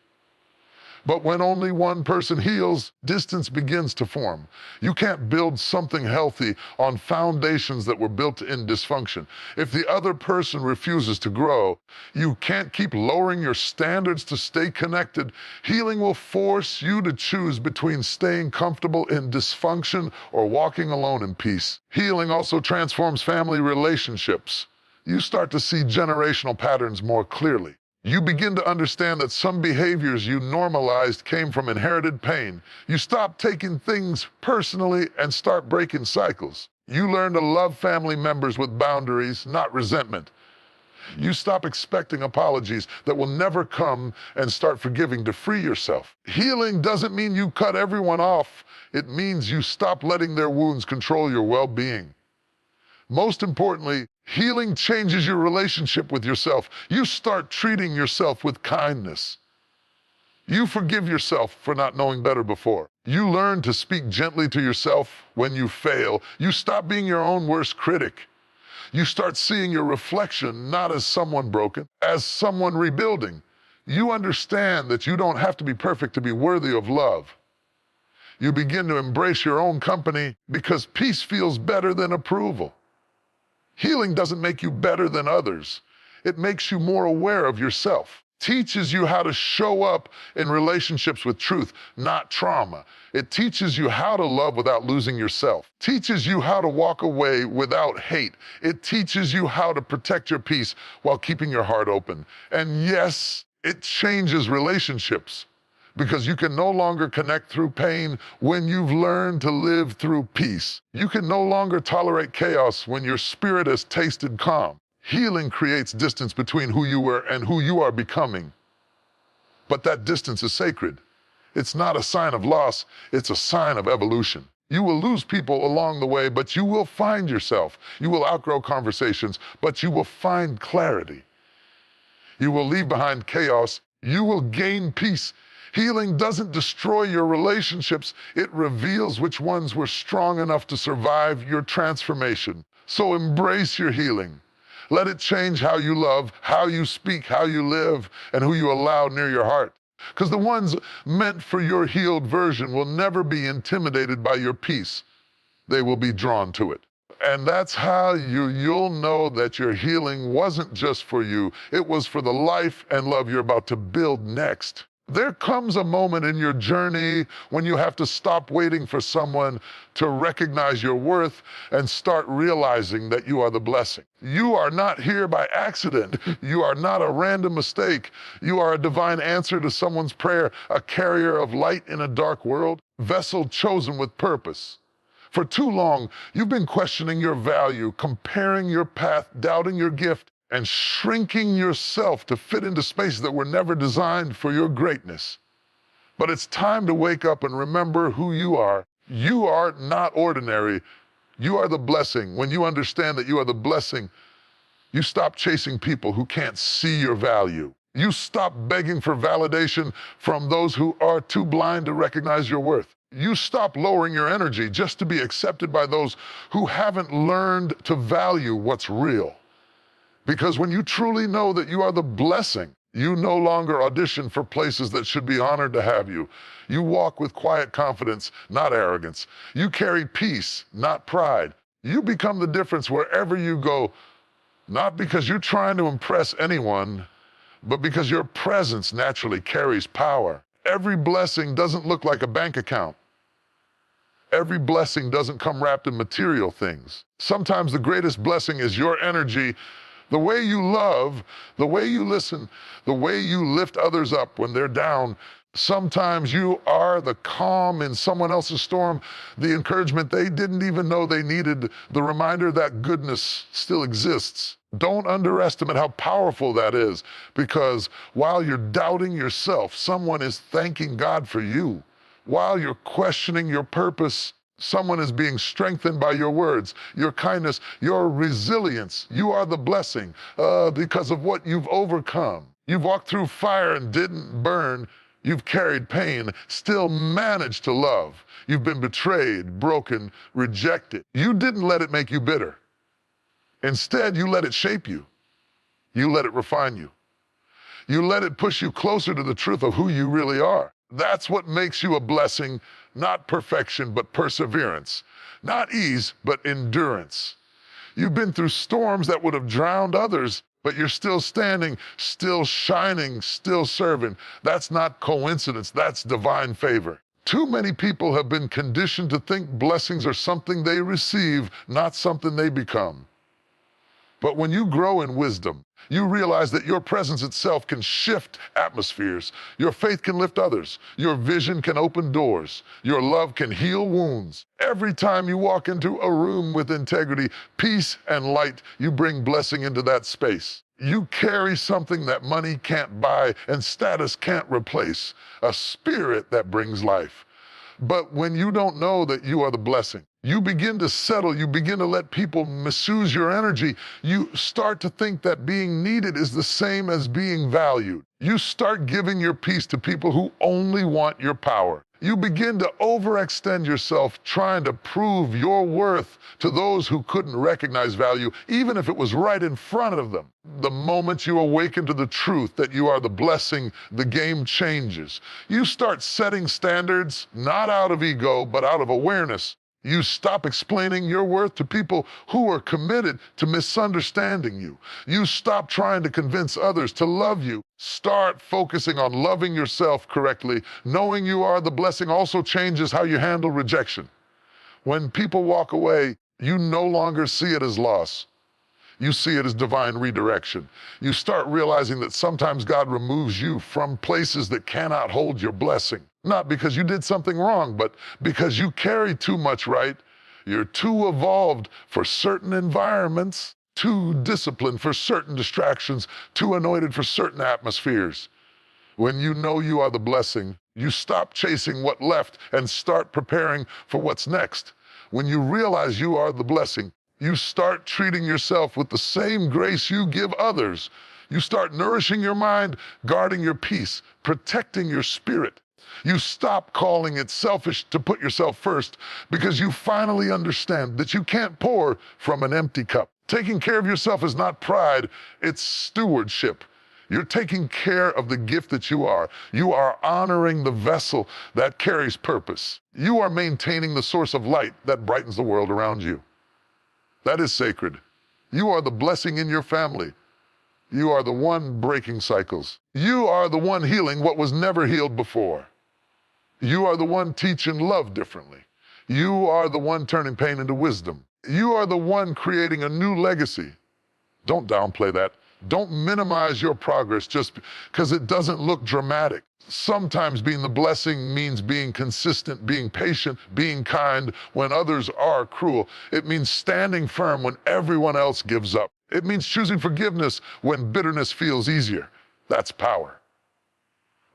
But when only one person heals, distance begins to form. You can't build something healthy on foundations that were built in dysfunction. If the other person refuses to grow, you can't keep lowering your standards to stay connected. Healing will force you to choose between staying comfortable in dysfunction or walking alone in peace. Healing also transforms family relationships. You start to see generational patterns more clearly. You begin to understand that some behaviors you normalized came from inherited pain. You stop taking things personally and start breaking cycles. You learn to love family members with boundaries, not resentment. You stop expecting apologies that will never come and start forgiving to free yourself. Healing doesn't mean you cut everyone off. It means you stop letting their wounds control your well-being. Most importantly, healing changes your relationship with yourself. You start treating yourself with kindness. You forgive yourself for not knowing better before. You learn to speak gently to yourself when you fail. You stop being your own worst critic. You start seeing your reflection not as someone broken, as someone rebuilding. You understand that you don't have to be perfect to be worthy of love. You begin to embrace your own company because peace feels better than approval. Healing doesn't make you better than others. It makes you more aware of yourself. Teaches you how to show up in relationships with truth, not trauma. It teaches you how to love without losing yourself. Teaches you how to walk away without hate. It teaches you how to protect your peace while keeping your heart open. And yes, it changes relationships, because you can no longer connect through pain when you've learned to live through peace. You can no longer tolerate chaos when your spirit has tasted calm. Healing creates distance between who you were and who you are becoming. But that distance is sacred. It's not a sign of loss, it's a sign of evolution. You will lose people along the way, but you will find yourself. You will outgrow conversations, but you will find clarity. You will leave behind chaos. You will gain peace. Healing doesn't destroy your relationships. It reveals which ones were strong enough to survive your transformation. So embrace your healing. Let it change how you love, how you speak, how you live, and who you allow near your heart. Because the ones meant for your healed version will never be intimidated by your peace. They will be drawn to it. And that's how you'll know that your healing wasn't just for you. It was for the life and love you're about to build next. There comes a moment in your journey when you have to stop waiting for someone to recognize your worth and start realizing that you are the blessing. You are not here by accident. You are not a random mistake. You are a divine answer to someone's prayer, a carrier of light in a dark world, vessel chosen with purpose. For too long, you've been questioning your value, comparing your path, doubting your gift, and shrinking yourself to fit into spaces that were never designed for your greatness. But it's time to wake up and remember who you are. You are not ordinary. You are the blessing. When you understand that you are the blessing, you stop chasing people who can't see your value. You stop begging for validation from those who are too blind to recognize your worth. You stop lowering your energy just to be accepted by those who haven't learned to value what's real. Because when you truly know that you are the blessing, you no longer audition for places that should be honored to have you. You walk with quiet confidence, not arrogance. You carry peace, not pride. You become the difference wherever you go, not because you're trying to impress anyone, but because your presence naturally carries power. Every blessing doesn't look like a bank account. Every blessing doesn't come wrapped in material things. Sometimes the greatest blessing is your energy, the way you love, the way you listen, the way you lift others up when they're down. Sometimes you are the calm in someone else's storm, the encouragement they didn't even know they needed, the reminder that goodness still exists. Don't underestimate how powerful that is, because while you're doubting yourself, someone is thanking God for you. While you're questioning your purpose, someone is being strengthened by your words, your kindness, your resilience. You are the blessing because of what you've overcome. You've walked through fire and didn't burn. You've carried pain, still managed to love. You've been betrayed, broken, rejected. You didn't let it make you bitter. Instead, you let it shape you. You let it refine you. You let it push you closer to the truth of who you really are. That's what makes you a blessing, not perfection, but perseverance. Not ease, but endurance. You've been through storms that would have drowned others, but you're still standing, still shining, still serving. That's not coincidence, that's divine favor. Too many people have been conditioned to think blessings are something they receive, not something they become. But when you grow in wisdom, you realize that your presence itself can shift atmospheres. Your faith can lift others. Your vision can open doors. Your love can heal wounds. Every time you walk into a room with integrity, peace, and light, you bring blessing into that space. You carry something that money can't buy and status can't replace, a spirit that brings life. But when you don't know that you are the blessing, you begin to settle, you begin to let people misuse your energy. You start to think that being needed is the same as being valued. You start giving your peace to people who only want your power. You begin to overextend yourself trying to prove your worth to those who couldn't recognize value, even if it was right in front of them. The moment you awaken to the truth that you are the blessing, the game changes. You start setting standards, not out of ego, but out of awareness. You stop explaining your worth to people who are committed to misunderstanding you. You stop trying to convince others to love you. Start focusing on loving yourself correctly. Knowing you are the blessing also changes how you handle rejection. When people walk away, you no longer see it as loss. You see it as divine redirection. You start realizing that sometimes God removes you from places that cannot hold your blessing. Not because you did something wrong, but because you carry too much, right? You're too evolved for certain environments, too disciplined for certain distractions, too anointed for certain atmospheres. When you know you are the blessing, you stop chasing what left and start preparing for what's next. When you realize you are the blessing, you start treating yourself with the same grace you give others. You start nourishing your mind, guarding your peace, protecting your spirit. You stop calling it selfish to put yourself first because you finally understand that you can't pour from an empty cup. Taking care of yourself is not pride, it's stewardship. You're taking care of the gift that you are. You are honoring the vessel that carries purpose. You are maintaining the source of light that brightens the world around you. That is sacred. You are the blessing in your family. You are the one breaking cycles. You are the one healing what was never healed before. You are the one teaching love differently. You are the one turning pain into wisdom. You are the one creating a new legacy. Don't downplay that. Don't minimize your progress just because it doesn't look dramatic. Sometimes being the blessing means being consistent, being patient, being kind when others are cruel. It means standing firm when everyone else gives up. It means choosing forgiveness when bitterness feels easier. That's power.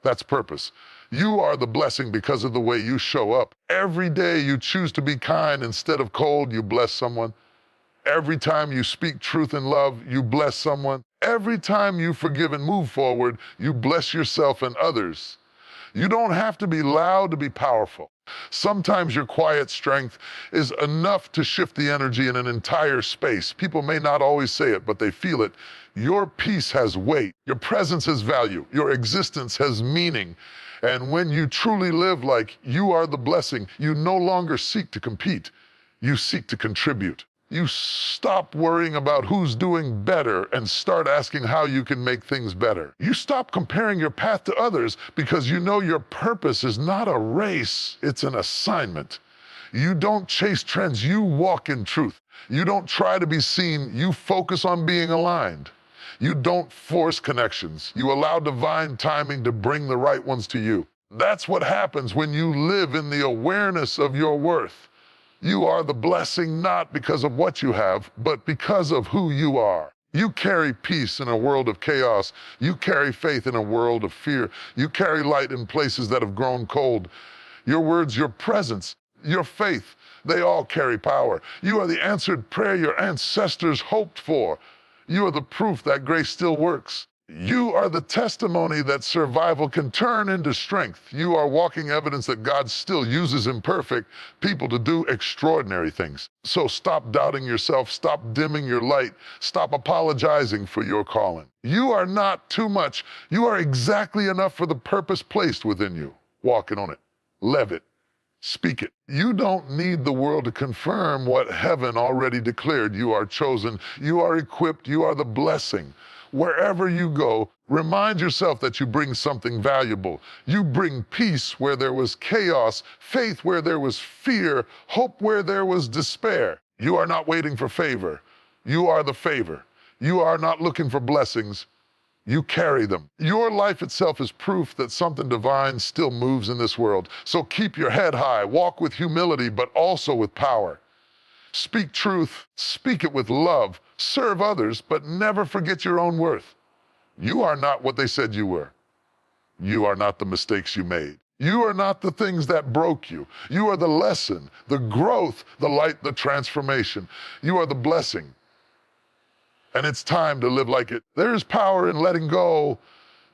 That's purpose. You are the blessing because of the way you show up. Every day you choose to be kind instead of cold, you bless someone. Every time you speak truth and love, you bless someone. Every time you forgive and move forward, you bless yourself and others. You don't have to be loud to be powerful. Sometimes your quiet strength is enough to shift the energy in an entire space. People may not always say it, but they feel it. Your peace has weight. Your presence has value. Your existence has meaning. And when you truly live like you are the blessing, you no longer seek to compete. You seek to contribute. You stop worrying about who's doing better and start asking how you can make things better. You stop comparing your path to others because you know your purpose is not a race, it's an assignment. You don't chase trends, you walk in truth. You don't try to be seen, you focus on being aligned. You don't force connections. You allow divine timing to bring the right ones to you. That's what happens when you live in the awareness of your worth. You are the blessing not because of what you have, but because of who you are. You carry peace in a world of chaos. You carry faith in a world of fear. You carry light in places that have grown cold. Your words, your presence, your faith, they all carry power. You are the answered prayer your ancestors hoped for. You are the proof that grace still works. You are the testimony that survival can turn into strength. You are walking evidence that God still uses imperfect people to do extraordinary things. So stop doubting yourself, stop dimming your light, stop apologizing for your calling. You are not too much. You are exactly enough for the purpose placed within you. Walking on it. Live it. Speak it. You don't need the world to confirm what heaven already declared. You are chosen. You are equipped. You are the blessing. Wherever you go, remind yourself that you bring something valuable. You bring peace where there was chaos, faith where there was fear, hope where there was despair. You are not waiting for favor. You are the favor. You are not looking for blessings. You carry them. Your life itself is proof that something divine still moves in this world. So keep your head high, walk with humility, but also with power. Speak truth, speak it with love, serve others, but never forget your own worth. You are not what they said you were. You are not the mistakes you made. You are not the things that broke you. You are the lesson, the growth, the light, the transformation. You are the blessing. And it's time to live like it. There is power in letting go,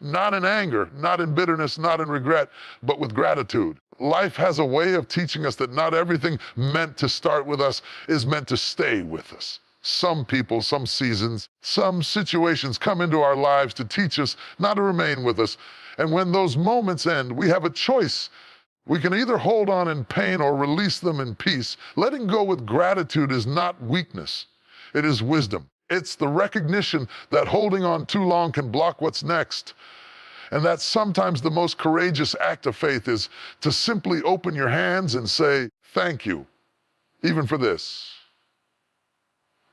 not in anger, not in bitterness, not in regret, but with gratitude. Life has a way of teaching us that not everything meant to start with us is meant to stay with us. Some people, some seasons, some situations come into our lives to teach us not to remain with us. And when those moments end, we have a choice. We can either hold on in pain or release them in peace. Letting go with gratitude is not weakness. It is wisdom. It's the recognition that holding on too long can block what's next. And that sometimes the most courageous act of faith is to simply open your hands and say, thank you, even for this.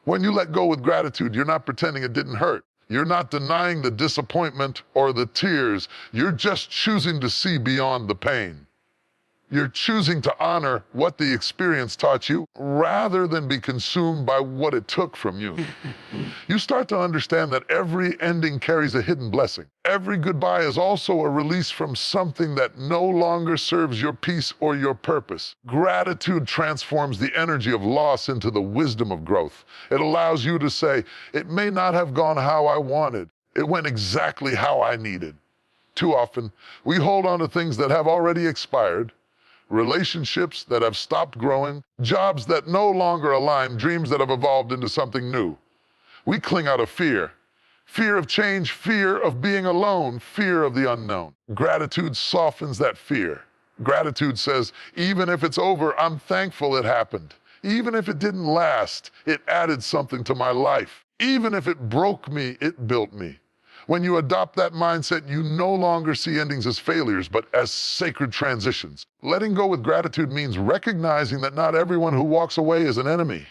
When you let go with gratitude, you're not pretending it didn't hurt. You're not denying the disappointment or the tears. You're just choosing to see beyond the pain. You're choosing to honor what the experience taught you rather than be consumed by what it took from you. You start to understand that every ending carries a hidden blessing. Every goodbye is also a release from something that no longer serves your peace or your purpose. Gratitude transforms the energy of loss into the wisdom of growth. It allows you to say, it may not have gone how I wanted. It went exactly how I needed. Too often, we hold on to things that have already expired, relationships that have stopped growing, jobs that no longer align, dreams that have evolved into something new. We cling out of fear. Fear of change, fear of being alone, fear of the unknown. Gratitude softens that fear. Gratitude says, even if it's over, I'm thankful it happened. Even if it didn't last, it added something to my life. Even if it broke me, it built me. When you adopt that mindset, you no longer see endings as failures, but as sacred transitions. Letting go with gratitude means recognizing that not everyone who walks away is an enemy.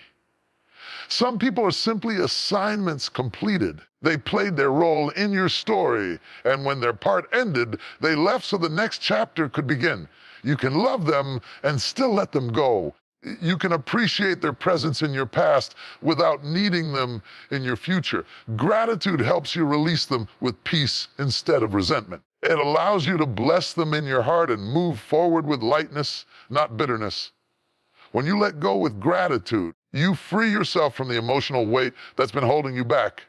Some people are simply assignments completed. They played their role in your story, and when their part ended, they left so the next chapter could begin. You can love them and still let them go. You can appreciate their presence in your past without needing them in your future. Gratitude helps you release them with peace instead of resentment. It allows you to bless them in your heart and move forward with lightness, not bitterness. When you let go with gratitude, you free yourself from the emotional weight that's been holding you back.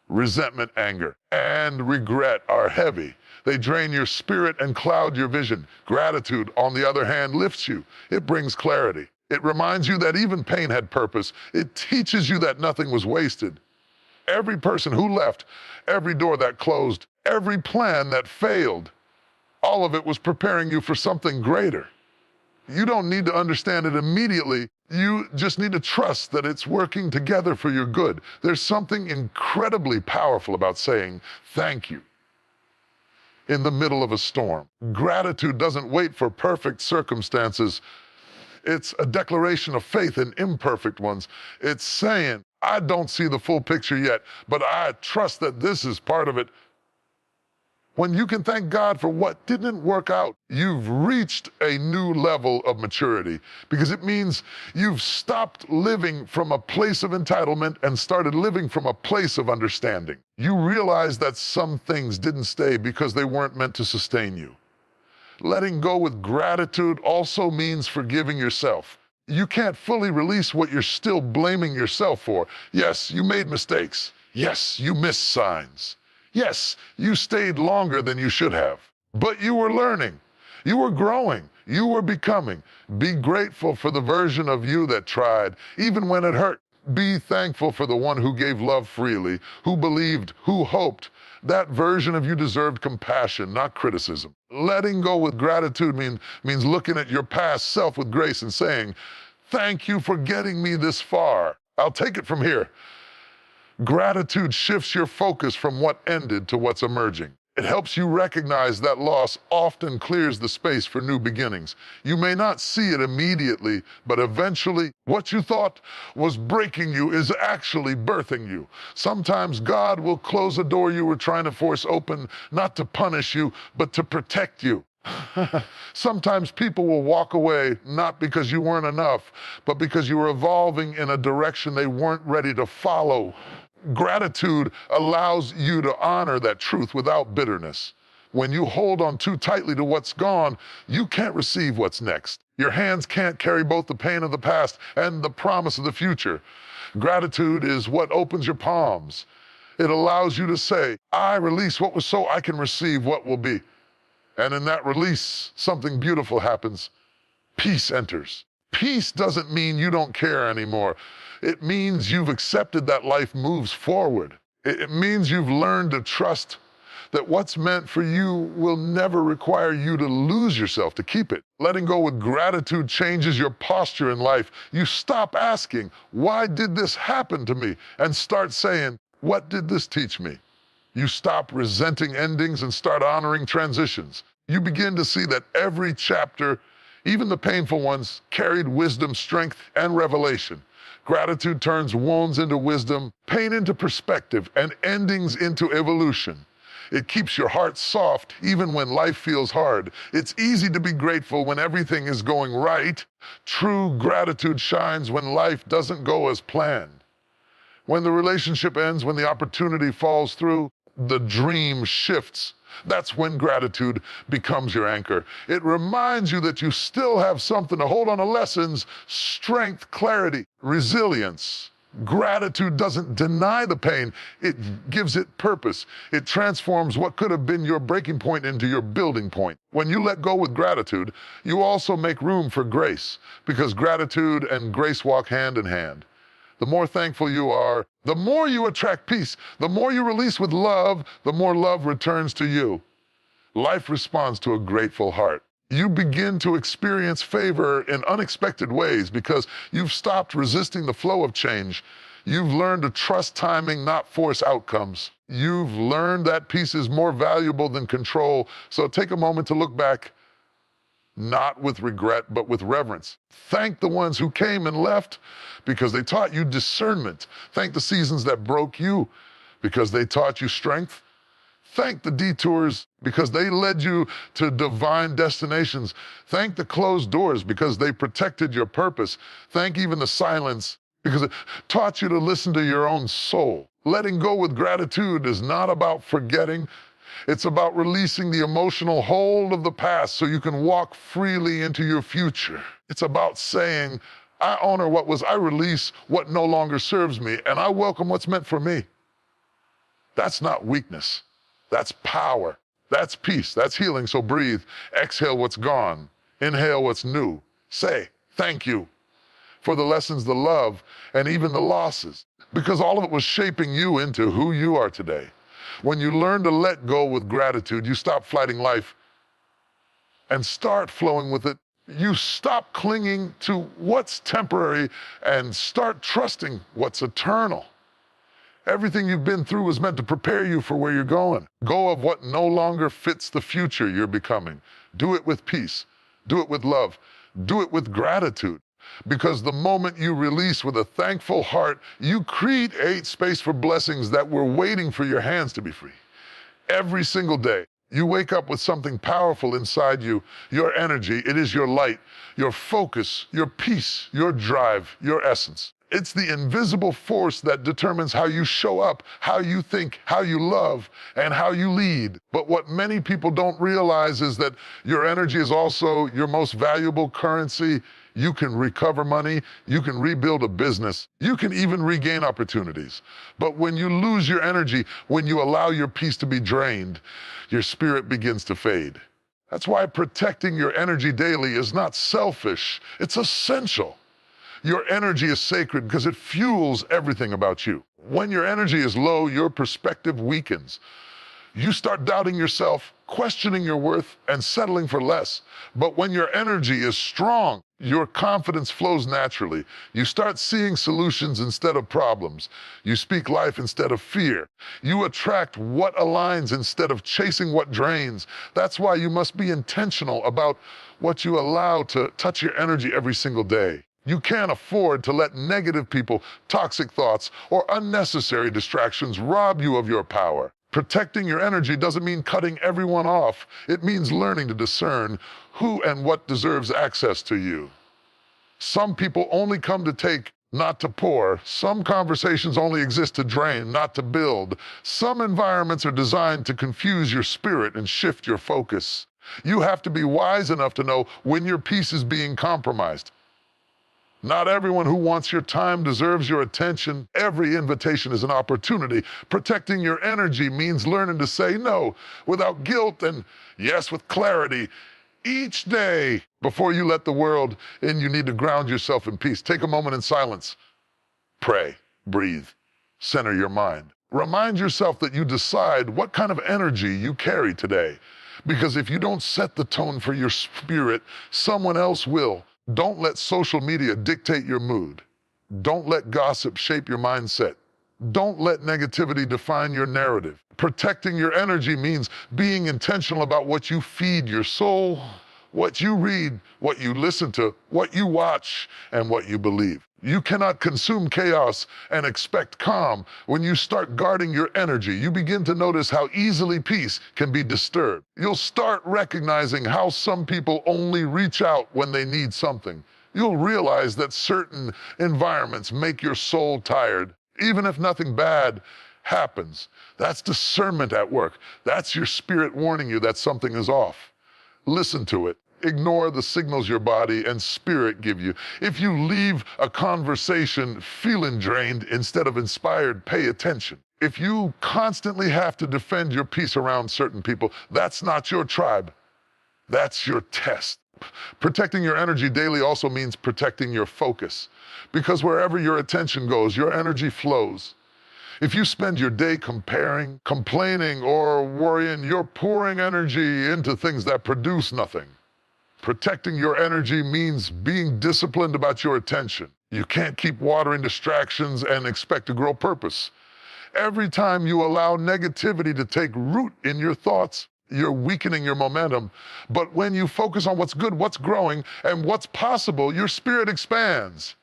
Resentment, anger, and regret are heavy. They drain your spirit and cloud your vision. Gratitude, on the other hand, lifts you. It brings clarity. It reminds you that even pain had purpose. It teaches you that nothing was wasted. Every person who left, every door that closed, every plan that failed, all of it was preparing you for something greater. You don't need to understand it immediately. You just need to trust that it's working together for your good. There's something incredibly powerful about saying thank you in the middle of a storm. Gratitude doesn't wait for perfect circumstances. It's a declaration of faith in imperfect ones. It's saying, I don't see the full picture yet, but I trust that this is part of it. When you can thank God for what didn't work out, you've reached a new level of maturity, because it means you've stopped living from a place of entitlement and started living from a place of understanding. You realize that some things didn't stay because they weren't meant to sustain you. Letting go with gratitude also means forgiving yourself. You can't fully release what you're still blaming yourself for. Yes, you made mistakes. Yes, you missed signs. Yes, you stayed longer than you should have, but you were learning, you were growing, you were becoming. Be grateful for the version of you that tried, even when it hurt. Be thankful for the one who gave love freely, who believed, who hoped. That version of you deserved compassion, not criticism. Letting go with gratitude means looking at your past self with grace and saying, thank you for getting me this far. I'll take it from here. Gratitude shifts your focus from what ended to what's emerging. It helps you recognize that loss often clears the space for new beginnings. You may not see it immediately, but eventually, what you thought was breaking you is actually birthing you. Sometimes God will close a door you were trying to force open, not to punish you, but to protect you. Sometimes people will walk away not because you weren't enough, but because you were evolving in a direction they weren't ready to follow. Gratitude allows you to honor that truth without bitterness. When you hold on too tightly to what's gone, you can't receive what's next. Your hands can't carry both the pain of the past and the promise of the future. Gratitude is what opens your palms. It allows you to say, I release what was so I can receive what will be. And in that release, something beautiful happens. Peace enters. Peace doesn't mean you don't care anymore. It means you've accepted that life moves forward. It means you've learned to trust that what's meant for you will never require you to lose yourself to keep it. Letting go with gratitude changes your posture in life. You stop asking, why did this happen to me? And start saying, what did this teach me? You stop resenting endings and start honoring transitions. You begin to see that every chapter Even the painful ones carried wisdom, strength, and revelation. Gratitude turns wounds into wisdom, pain into perspective, and endings into evolution. It keeps your heart soft even when life feels hard. It's easy to be grateful when everything is going right. True gratitude shines when life doesn't go as planned. When the relationship ends, when the opportunity falls through, the dream shifts. That's when gratitude becomes your anchor. It reminds you that you still have something to hold on to: lessons, strength, clarity, resilience. Gratitude doesn't deny the pain, it gives it purpose. It transforms what could have been your breaking point into your building point. When you let go with gratitude, you also make room for grace, because gratitude and grace walk hand in hand. The more thankful you are, the more you attract peace. The more you release with love, the more love returns to you. Life responds to a grateful heart. You begin to experience favor in unexpected ways because you've stopped resisting the flow of change. You've learned to trust timing, not force outcomes. You've learned that peace is more valuable than control. So take a moment to look back, not with regret, but with reverence. Thank the ones who came and left because they taught you discernment. Thank the seasons that broke you because they taught you strength. Thank the detours because they led you to divine destinations. Thank the closed doors because they protected your purpose. Thank even the silence because it taught you to listen to your own soul. Letting go with gratitude is not about forgetting. It's about releasing the emotional hold of the past so you can walk freely into your future. It's about saying, I honor what was, I release what no longer serves me, and I welcome what's meant for me. That's not weakness. That's power. That's peace. That's healing. So breathe. Exhale what's gone. Inhale what's new. Say, thank you for the lessons, the love, and even the losses, because all of it was shaping you into who you are today. When you learn to let go with gratitude, you stop fighting life and start flowing with it. You stop clinging to what's temporary and start trusting what's eternal. Everything you've been through was meant to prepare you for where you're going. Go of what no longer fits the future you're becoming. Do it with peace. Do it with love. Do it with gratitude. Because the moment you release with a thankful heart, you create space for blessings that were waiting for your hands to be free. Every single day, you wake up with something powerful inside you, your energy. It is your light, your focus, your peace, your drive, your essence. It's the invisible force that determines how you show up, how you think, how you love, and how you lead. But what many people don't realize is that your energy is also your most valuable currency. You can recover money, you can rebuild a business, you can even regain opportunities. But when you lose your energy, when you allow your peace to be drained, your spirit begins to fade. That's why protecting your energy daily is not selfish, it's essential. Your energy is sacred because it fuels everything about you. When your energy is low, your perspective weakens. You start doubting yourself, questioning your worth, and settling for less. But when your energy is strong, your confidence flows naturally. You start seeing solutions instead of problems. You speak life instead of fear. You attract what aligns instead of chasing what drains. That's why you must be intentional about what you allow to touch your energy every single day. You can't afford to let negative people, toxic thoughts, or unnecessary distractions rob you of your power. Protecting your energy doesn't mean cutting everyone off. It means learning to discern who and what deserves access to you. Some people only come to take, not to pour. Some conversations only exist to drain, not to build. Some environments are designed to confuse your spirit and shift your focus. You have to be wise enough to know when your peace is being compromised. Not everyone who wants your time deserves your attention. Every invitation is an opportunity. Protecting your energy means learning to say no without guilt and yes with clarity. Each day before you let the world in, you need to ground yourself in peace. Take a moment in silence. Pray, breathe, center your mind. Remind yourself that you decide what kind of energy you carry today. Because if you don't set the tone for your spirit, someone else will. Don't let social media dictate your mood. Don't let gossip shape your mindset. Don't let negativity define your narrative. Protecting your energy means being intentional about what you feed your soul, what you read, what you listen to, what you watch, and what you believe. You cannot consume chaos and expect calm. When you start guarding your energy, you begin to notice how easily peace can be disturbed. You'll start recognizing how some people only reach out when they need something. You'll realize that certain environments make your soul tired, even if nothing bad happens. That's discernment at work. That's your spirit warning you that something is off. Listen to it. Ignore the signals your body and spirit give you. If you leave a conversation feeling drained instead of inspired, pay attention. If you constantly have to defend your peace around certain people, that's not your tribe. That's your test. Protecting your energy daily also means protecting your focus, because wherever your attention goes, your energy flows. If you spend your day comparing, complaining, or worrying, you're pouring energy into things that produce nothing. Protecting your energy means being disciplined about your attention. You can't keep watering distractions and expect to grow purpose. Every time you allow negativity to take root in your thoughts, you're weakening your momentum. But when you focus on what's good, what's growing, and what's possible, your spirit expands.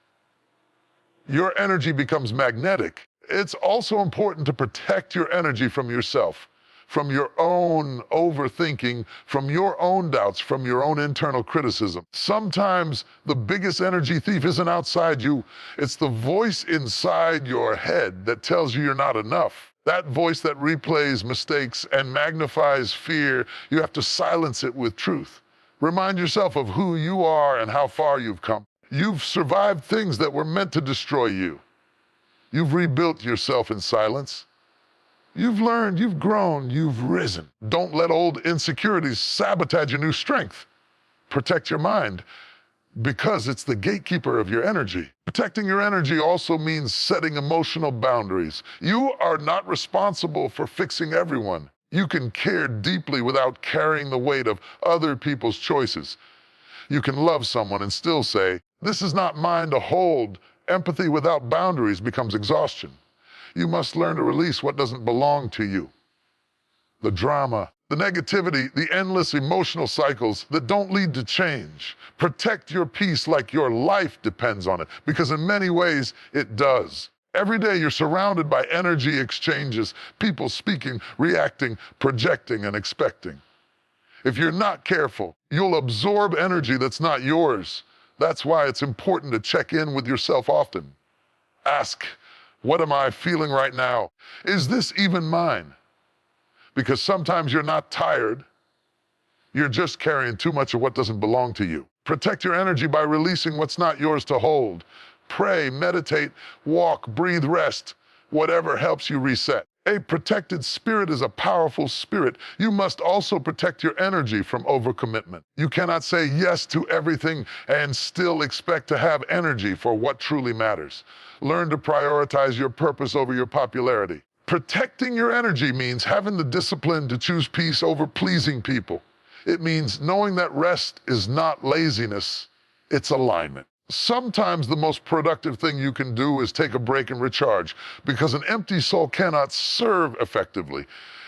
Your energy becomes magnetic. It's also important to protect your energy from yourself, from your own overthinking, from your own doubts, from your own internal criticism. Sometimes the biggest energy thief isn't outside you. It's the voice inside your head that tells you you're not enough. That voice that replays mistakes and magnifies fear, you have to silence it with truth. Remind yourself of who you are and how far you've come. You've survived things that were meant to destroy you. You've rebuilt yourself in silence. You've learned, you've grown, you've risen. Don't let old insecurities sabotage your new strength. Protect your mind, because it's the gatekeeper of your energy. Protecting your energy also means setting emotional boundaries. You are not responsible for fixing everyone. You can care deeply without carrying the weight of other people's choices. You can love someone and still say, "This is not mine to hold." Empathy without boundaries becomes exhaustion. You must learn to release what doesn't belong to you. The drama, the negativity, the endless emotional cycles that don't lead to change. Protect your peace like your life depends on it, because in many ways it does. Every day you're surrounded by energy exchanges, people speaking, reacting, projecting, and expecting. If you're not careful, you'll absorb energy that's not yours. That's why it's important to check in with yourself often. Ask, what am I feeling right now? Is this even mine? Because sometimes you're not tired. You're just carrying too much of what doesn't belong to you. Protect your energy by releasing what's not yours to hold. Pray, meditate, walk, breathe, rest, whatever helps you reset. A protected spirit is a powerful spirit. You must also protect your energy from overcommitment. You cannot say yes to everything and still expect to have energy for what truly matters. Learn to prioritize your purpose over your popularity. Protecting your energy means having the discipline to choose peace over pleasing people. It means knowing that rest is not laziness, it's alignment. Sometimes the most productive thing you can do is take a break and recharge, because an empty soul cannot serve effectively.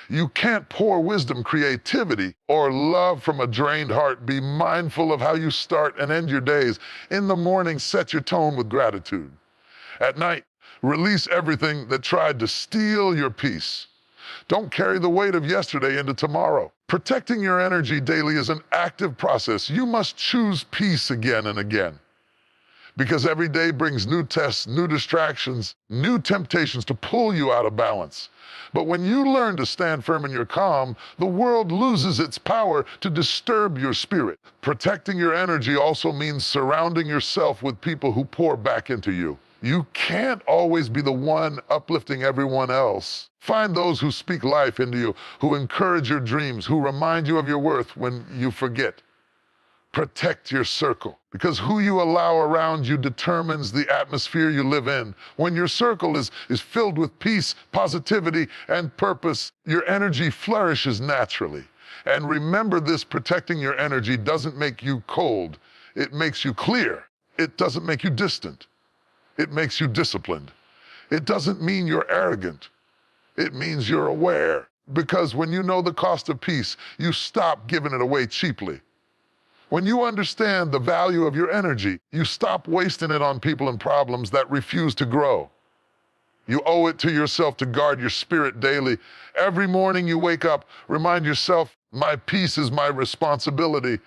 You can't pour wisdom, creativity, or love from a drained heart. Be mindful of how you start and end your days. In the morning, set your tone with gratitude. At night, release everything that tried to steal your peace. Don't carry the weight of yesterday into tomorrow. Protecting your energy daily is an active process. You must choose peace again and again, because every day brings new tests, new distractions, new temptations to pull you out of balance. But when you learn to stand firm in your calm, the world loses its power to disturb your spirit. Protecting your energy also means surrounding yourself with people who pour back into you. You can't always be the one uplifting everyone else. Find those who speak life into you, who encourage your dreams, who remind you of your worth when you forget. Protect your circle, because who you allow around you determines the atmosphere you live in. When your circle is filled with peace, positivity, and purpose, your energy flourishes naturally. And remember this, protecting your energy doesn't make you cold. It makes you clear. It doesn't make you distant. It makes you disciplined. It doesn't mean you're arrogant. It means you're aware. Because when you know the cost of peace, you stop giving it away cheaply. When you understand the value of your energy, you stop wasting it on people and problems that refuse to grow. You owe it to yourself to guard your spirit daily. Every morning you wake up, remind yourself, my peace is my responsibility.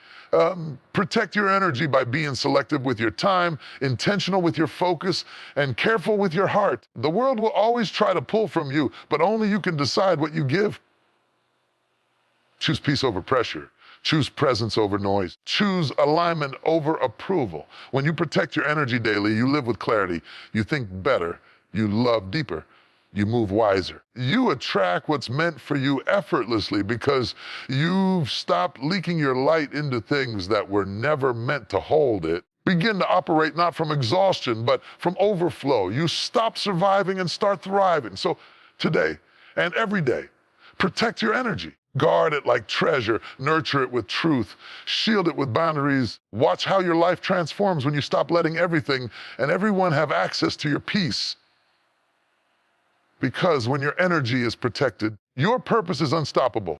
Protect your energy by being selective with your time, intentional with your focus, and careful with your heart. The world will always try to pull from you, but only you can decide what you give. Choose peace over pressure. Choose presence over noise. Choose alignment over approval. When you protect your energy daily, you live with clarity. You think better. You love deeper. You move wiser. You attract what's meant for you effortlessly because you've stopped leaking your light into things that were never meant to hold it. Begin to operate not from exhaustion, but from overflow. You stop surviving and start thriving. So today and every day, protect your energy. Guard it like treasure. Nurture it with truth. Shield it with boundaries. Watch how your life transforms when you stop letting everything and everyone have access to your peace. Because when your energy is protected, your purpose is unstoppable.